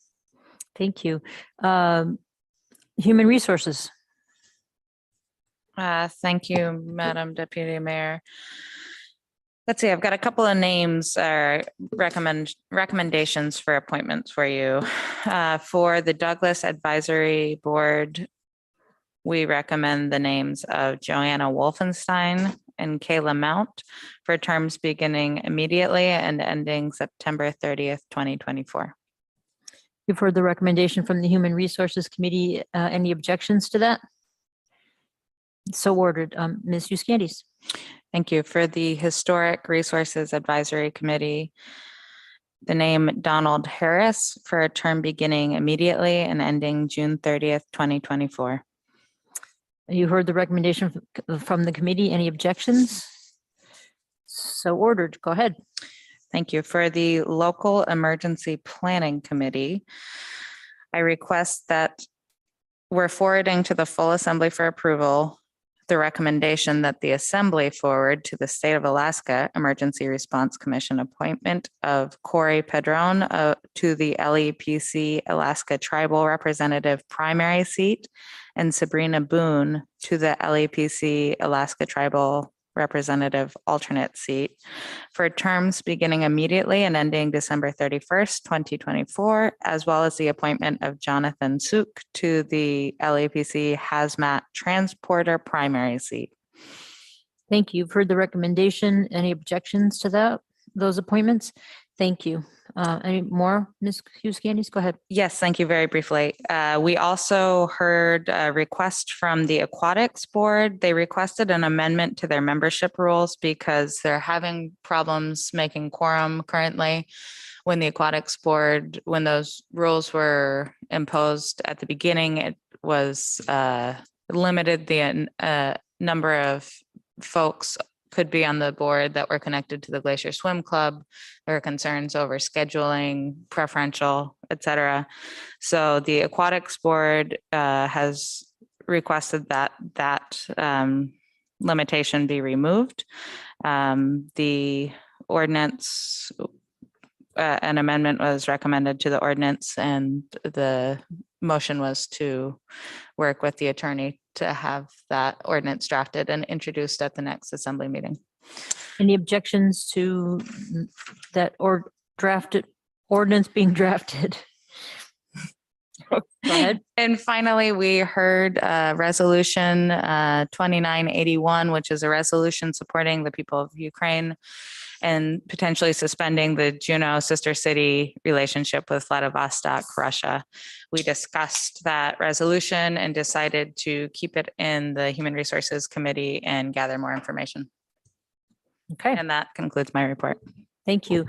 Thank you. Human Resources. Thank you, Madam Deputy Mayor. Let's see, I've got a couple of names, recommendations for appointments for you. For the Douglas Advisory Board, we recommend the names of Joanna Wolfenstein and Kayla Mount for terms beginning immediately and ending September 30th, 2024. You've heard the recommendation from the Human Resources Committee. Any objections to that? So ordered. Ms. Euskandis. Thank you. For the Historic Resources Advisory Committee, the name Donald Harris for a term beginning immediately and ending June 30th, 2024. You heard the recommendation from the committee. Any objections? So ordered. Go ahead. Thank you. For the Local Emergency Planning Committee, I request that we're forwarding to the full assembly for approval the recommendation that the assembly forward to the State of Alaska Emergency Response Commission appointment of Corey Pedron to the LEPC Alaska Tribal Representative Primary Seat and Sabrina Boone to the LEPC Alaska Tribal Representative Alternate Seat for terms beginning immediately and ending December 31st, 2024, as well as the appointment of Jonathan Suk to the LAPC Hazmat Transporter Primary Seat. Thank you. You've heard the recommendation. Any objections to those appointments? Thank you. Any more, Ms. Euskandis? Go ahead. Yes, thank you. Very briefly. We also heard a request from the Aquatics Board. They requested an amendment to their membership rules because they're having problems making quorum currently. When the Aquatics Board, when those rules were imposed at the beginning, it was limited the number of folks could be on the board that were connected to the Glacier Swim Club. There were concerns over scheduling, preferential, et cetera. So the Aquatics Board has requested that limitation be removed. The ordinance, an amendment was recommended to the ordinance, and the motion was to work with the attorney to have that ordinance drafted and introduced at the next assembly meeting. Any objections to that or drafted ordinance being drafted? Go ahead. And finally, we heard resolution 2981, which is a resolution supporting the people of Ukraine and potentially suspending the Juno sister city relationship with Vladivostok, Russia. We discussed that resolution and decided to keep it in the Human Resources Committee and gather more information. Okay, And that concludes my report. thank you.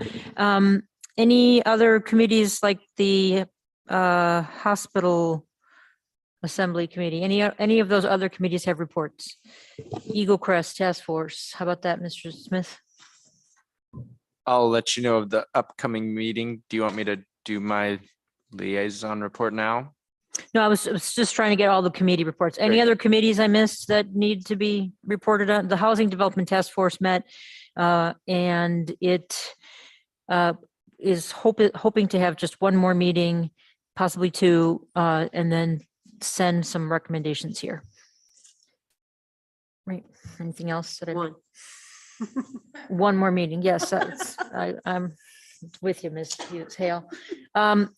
Any other committees like the Hospital Assembly Committee? Any of those other committees have reports? Eaglecrest Task Force, how about that, Mr. Smith? I'll let you know of the upcoming meeting. Do you want me to do my liaison report now? No, I was just trying to get all the committee reports. Any other committees I missed that need to be reported on? The Housing Development Task Force met, and it is hoping to have just one more meeting, possibly two, and then send some recommendations here. Right. Anything else that I? One. One more meeting. Yes, I'm with you, Ms. Hale.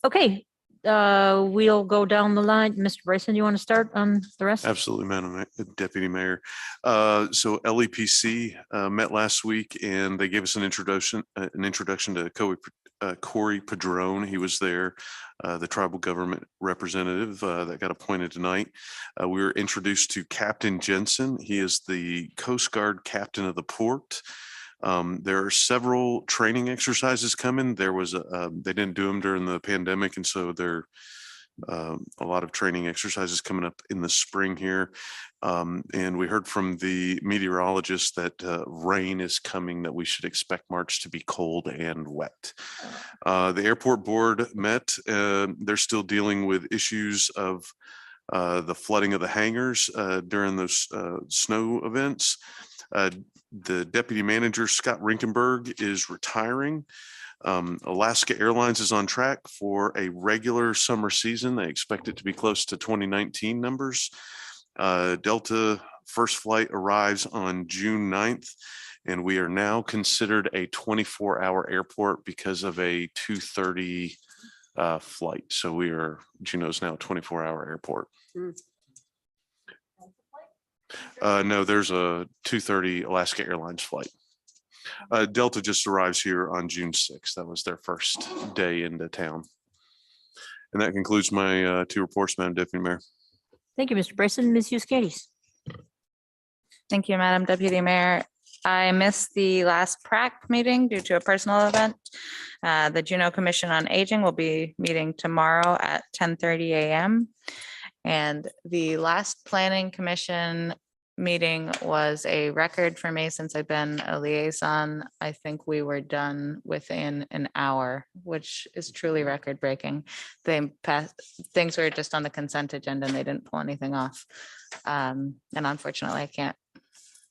Okay. We'll go down the line. Mr. Bryson, you want to start on the rest? Absolutely, Madam Deputy Mayor. So LEPC met last week and they gave us an introduction to Corey Padron. He was there, the tribal government representative that got appointed tonight. We were introduced to Captain Jensen. He is the Coast Guard captain of the port. There are several training exercises coming. There was they didn't do them during the pandemic, and so there are a lot of training exercises coming up in the spring here. And we heard from the meteorologist that rain is coming, that we should expect March to be cold and wet. The airport board met. They're still dealing with issues of the flooding of the hangars during those snow events. The deputy manager, Scott Rinkenberg, is retiring. Alaska Airlines is on track for a regular summer season. They expect it to be close to 2019 numbers. Delta first flight arrives on June 9th, and we are now considered a 24-hour airport because of a 2:30 flight. So Juneau's now a 24-hour airport. No, there's a 2:30 Alaska Airlines flight. Delta just arrives here on June 6th. That was their first day into town. And that concludes my two reports, Madam Deputy Mayor. Thank you, Mr. Bryson. Ms. Euskadis. Thank you, Madam Deputy Mayor. I missed the last PrAC meeting due to a personal event. The Juneau Commission on Aging will be meeting tomorrow at 10:30 a.m. And the last Planning Commission meeting was a record for me since I've been a liaison. I think we were done within an hour, which is truly record breaking. Things were just on the consent agenda and they didn't pull anything off. And unfortunately, I can't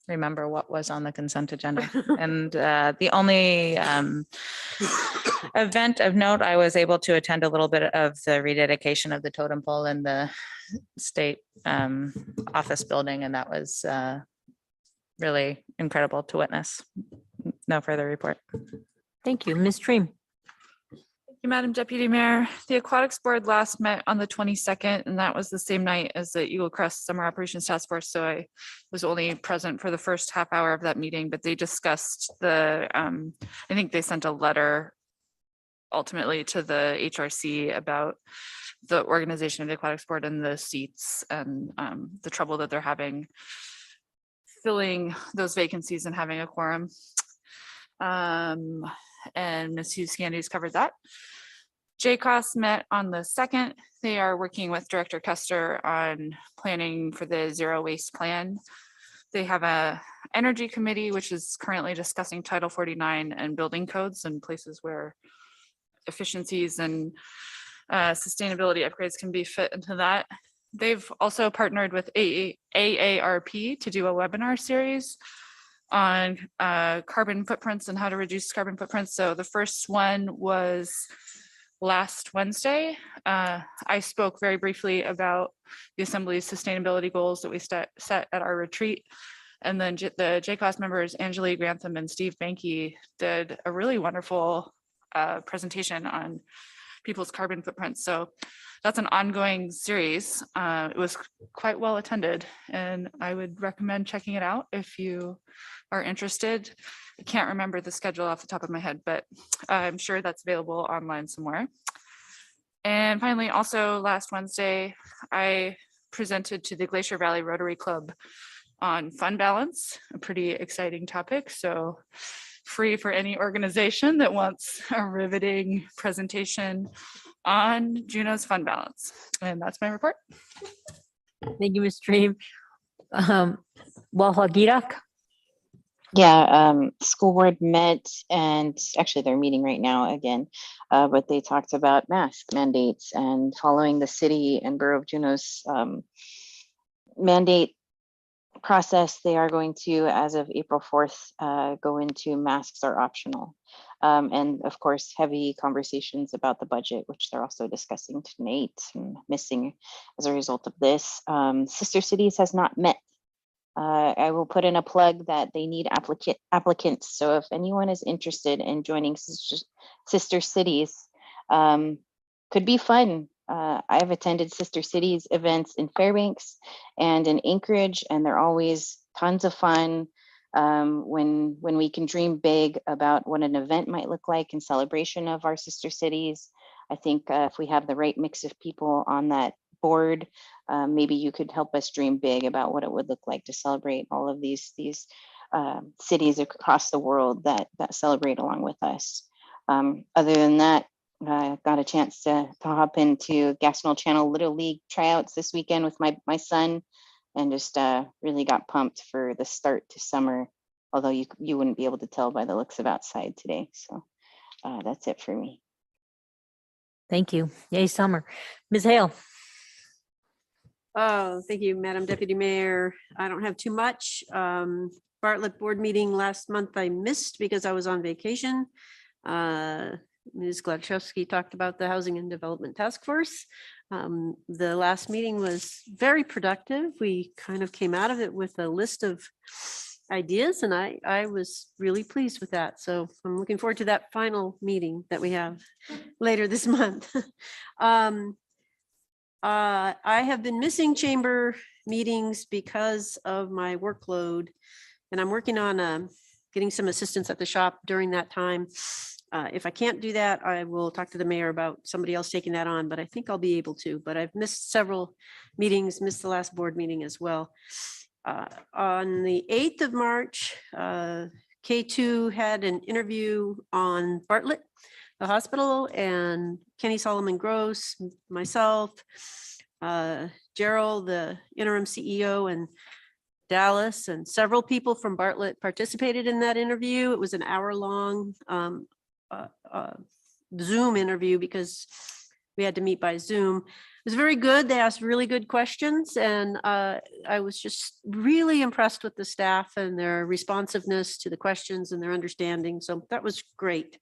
remember what was on the consent agenda. And the only event of note, I was able to attend a little bit of the rededication of the totem pole in the state office building, and that was really incredible to witness. No further report. Thank you, Ms. Treem. Thank you, Madam Deputy Mayor. The Aquatics Board last met on the 22nd, and that was the same night as the Eaglecrest Summer Operations Task Force. So I was only present for the first half hour of that meeting, but they discussed I think they sent a letter ultimately to the HRC about the organization of the Aquatics Board and the seats and the trouble that they're having filling those vacancies and having a quorum. And Ms. Hughes Candy's covered that. JCOS met on the 2nd. They are working with Director Kester on planning for the zero waste plan. They have a energy committee, which is currently discussing Title 49 and building codes and places where efficiencies and sustainability upgrades can be fit into that. They've also partnered with AARP to do a webinar series on carbon footprints and how to reduce carbon footprints. So the first one was last Wednesday. I spoke very briefly about the Assembly's sustainability goals that we set at our retreat. And then the JCOS members, Angelique Grantham and Steve Banky, did a really wonderful presentation on people's carbon footprints. So that's an ongoing series. It was quite well attended, and I would recommend checking it out if you are interested. I can't remember the schedule off the top of my head, but I'm sure that's available online somewhere. And finally, also last Wednesday, I presented to the Glacier Valley Rotary Club on fund balance, a pretty exciting topic. So free for any organization that wants a riveting presentation on Juneau's fund balance. And that's my report. Thank you, Ms. Dream. Walhagirak. Yeah, school board met, and actually they're meeting right now again, but they talked about mask mandates and following the city and borough of Juneau's mandate process. They are going to, as of April 4th, go into masks are optional. And of course, heavy conversations about the budget, which they're also discussing tonight and missing as a result of this. Sister Cities has not met. I will put in a plug that they need applicants. So if anyone is interested in joining Sister Cities, could be fun. I've attended Sister Cities events in Fairbanks and in Anchorage, and they're always tons of fun. When we can dream big about what an event might look like in celebration of our sister cities. I think if we have the right mix of people on that board, maybe you could help us dream big about what it would look like to celebrate all of these cities across the world that celebrate along with us. Other than that, I got a chance to hop into Gastineau Channel Little League tryouts this weekend with my son, and just really got pumped for the start to summer, although you wouldn't be able to tell by the looks of outside today. So that's it for me. Thank you. Yay, summer. Ms. Hale. Oh, thank you, Madam Deputy Mayor. I don't have too much. Bartlett board meeting last month I missed because I was on vacation. Ms. Gladchowski talked about the Housing and Development Task Force. The last meeting was very productive. We kind of came out of it with a list of ideas, and I was really pleased with that. So I'm looking forward to that final meeting that we have later this month. I have been missing chamber meetings because of my workload, and I'm working on getting some assistance at the shop during that time. If I can't do that, I will talk to the mayor about somebody else taking that on, but I think I'll be able to. But I've missed several meetings, missed the last board meeting as well. On the 8th of March, K2 had an interview on Bartlett, the hospital, and Kenny Solomon Gross, myself, Gerald, the interim CEO, and Dallas, and several people from Bartlett participated in that interview. It was an hour-long Zoom interview because we had to meet by Zoom. It was very good. They asked really good questions, and I was just really impressed with the staff and their responsiveness to the questions and their understanding. So that was great.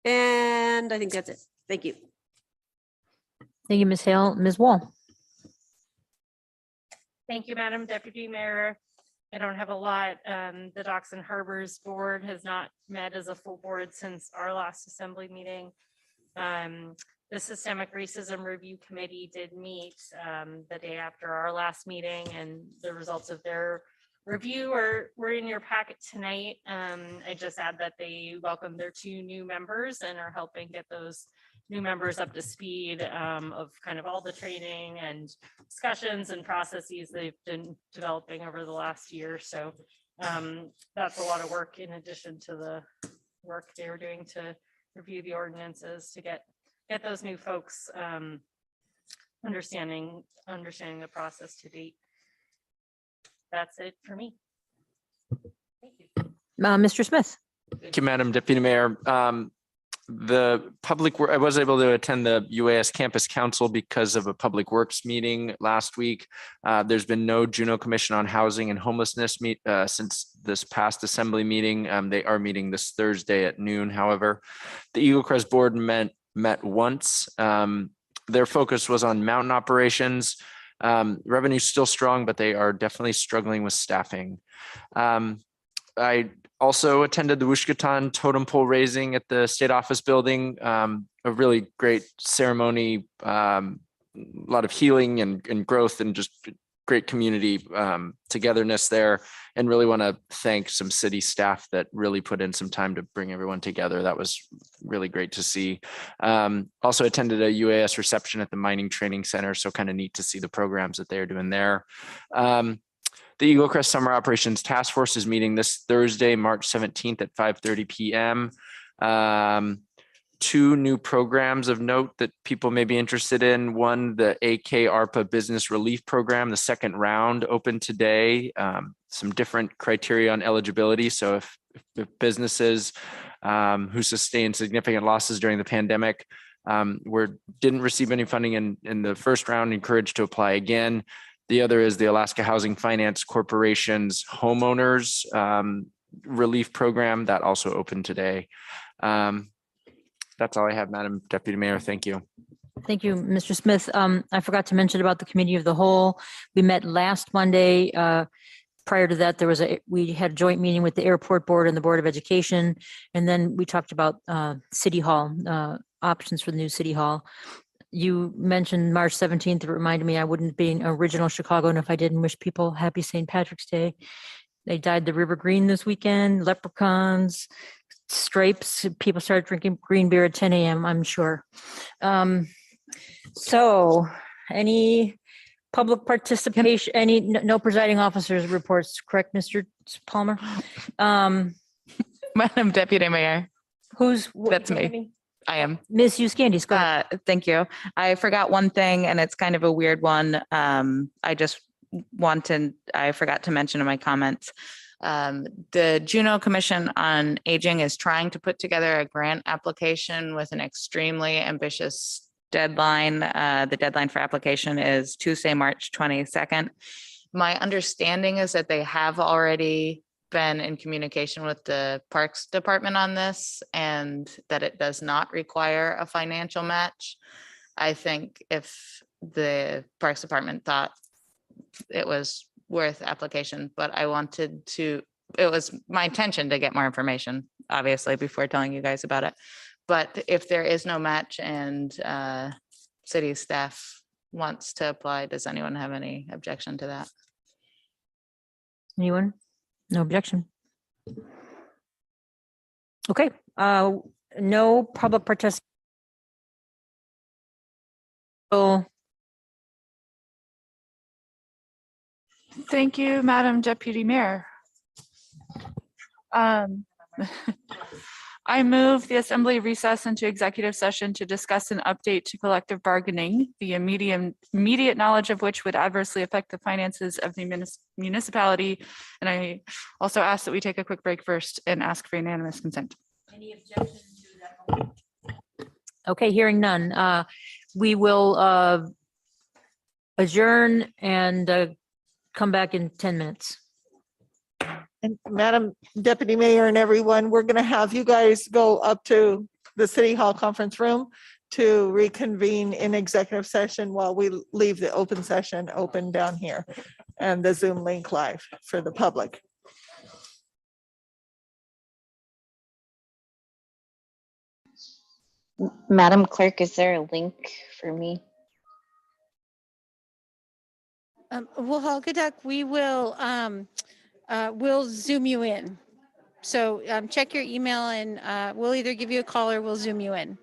And I think that's it. Thank you. Thank you, Ms. Hale. Ms. Wall. Thank you, Madam Deputy Mayor. I don't have a lot. The Docks and Harbors Board has not met as a full board since our last assembly meeting. The Systemic Racism Review Committee did meet the day after our last meeting, and the results of their review were in your packet tonight. I just add that they welcomed their 2 new members and are helping get those new members up to speed of kind of all the training and discussions and processes they've been developing over the last year. So that's a lot of work in addition to the work they're doing to review the ordinances to get those new folks understanding the process to date. That's it for me. Mr. Smith. Thank you, Madam Deputy Mayor. The public, I was able to attend the UAS Campus Council because of a Public Works meeting last week. There's been no Juneau Commission on Housing and Homelessness meet since this past assembly meeting. They are meeting this Thursday at noon. However, the Eaglecrest board met once. Their focus was on mountain operations. Revenue still strong, but they are definitely struggling with staffing. I also attended the Wushkatan totem pole raising at the state office building. A really great ceremony, a lot of healing and growth and just great community togetherness there. And really want to thank some city staff that really put in some time to bring everyone together. That was really great to see. Also attended a UAS reception at the Mining Training Center. So kind of neat to see the programs that they're doing there. The Eaglecrest Summer Operations Task Force is meeting this Thursday, March 17th at 5:30 p.m. Two new programs of note that people may be interested in. One, the AK ARPA Business Relief Program, the second round opened today. Some different criteria on eligibility. So if businesses who sustained significant losses during the pandemic didn't receive any funding in the first round, encouraged to apply again. The other is the Alaska Housing Finance Corporation's homeowners relief program that also opened today. That's all I have, Madam Deputy Mayor. Thank you. Thank you, Mr. Smith. I forgot to mention about the Committee of the Whole. We met last Monday. Prior to that, we had a joint meeting with the Airport Board and the Board of Education. And then we talked about City Hall, options for the new City Hall. You mentioned March 17th. It reminded me I wouldn't be in original Chicagoan if I didn't wish people happy St. Patrick's Day. They dyed the river green this weekend, leprechauns, stripes. People started drinking green beer at 10 a.m., I'm sure. So any public participation, no presiding officers reports, correct, Mr. Palmer? Madam Deputy Mayor, that's me. I am. Ms. Candies, go ahead. Thank you. I forgot one thing and it's kind of a weird one. I forgot to mention in my comments. The Juneau Commission on Aging is trying to put together a grant application with an extremely ambitious deadline. The deadline for application is Tuesday, March 22nd. My understanding is that they have already been in communication with the Parks Department on this and that it does not require a financial match. I think if the Parks Department thought it was worth application, but it was my intention to get more information, obviously, before telling you guys about it. But if there is no match and city staff wants to apply, does anyone have any objection to that? Anyone? No objection. Okay, no public participation. Thank you, Madam Deputy Mayor. I move the assembly recess into executive session to discuss an update to collective bargaining, the immediate knowledge of which would adversely affect the finances of the municipality. And I also ask that we take a quick break first and ask for unanimous consent. Any objection to that? Okay, hearing none. We will adjourn and come back in 10 minutes. And Madam Deputy Mayor and everyone, we're going to have you guys go up to the City Hall conference room to reconvene in executive session while we leave the open session open down here and the Zoom link live for the public. Madam Clerk, is there a link for me? Well, Hagadak, we'll Zoom you in. So check your email and we'll either give you a call or we'll Zoom you in.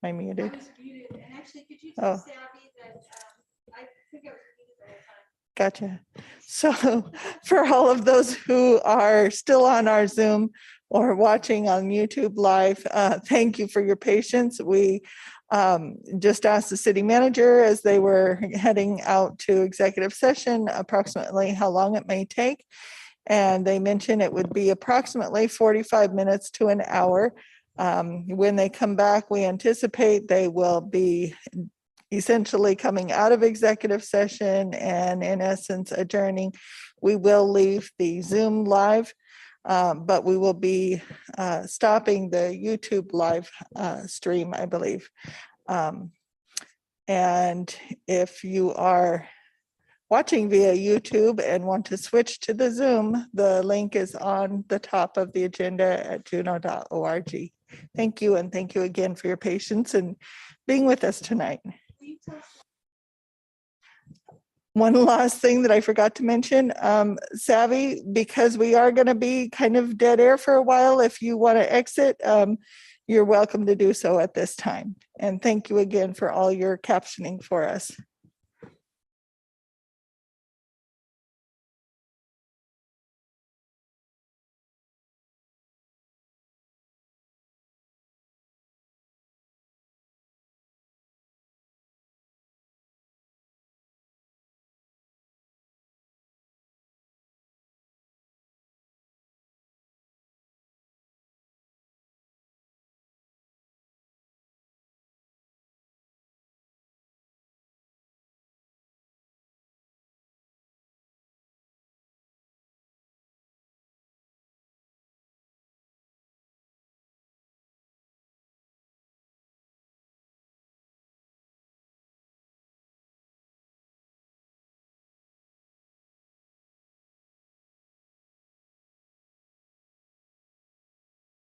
I muted. Oh. Gotcha. So for all of those who are still on our Zoom or watching on YouTube Live, thank you for your patience. We just asked the city manager as they were heading out to executive session approximately how long it may take. And they mentioned it would be approximately 45 minutes to an hour. When they come back, we anticipate they will be essentially coming out of executive session and in essence adjourning. We will leave the Zoom live, but we will be stopping the YouTube live stream, I believe. And if you are watching via YouTube and want to switch to the Zoom, the link is on the top of the agenda at juno.org. Thank you, and thank you again for your patience and being with us tonight. One last thing that I forgot to mention, Savvy, because we are going to be kind of dead air for a while, if you want to exit, you're welcome to do so at this time. And thank you again for all your captioning for us.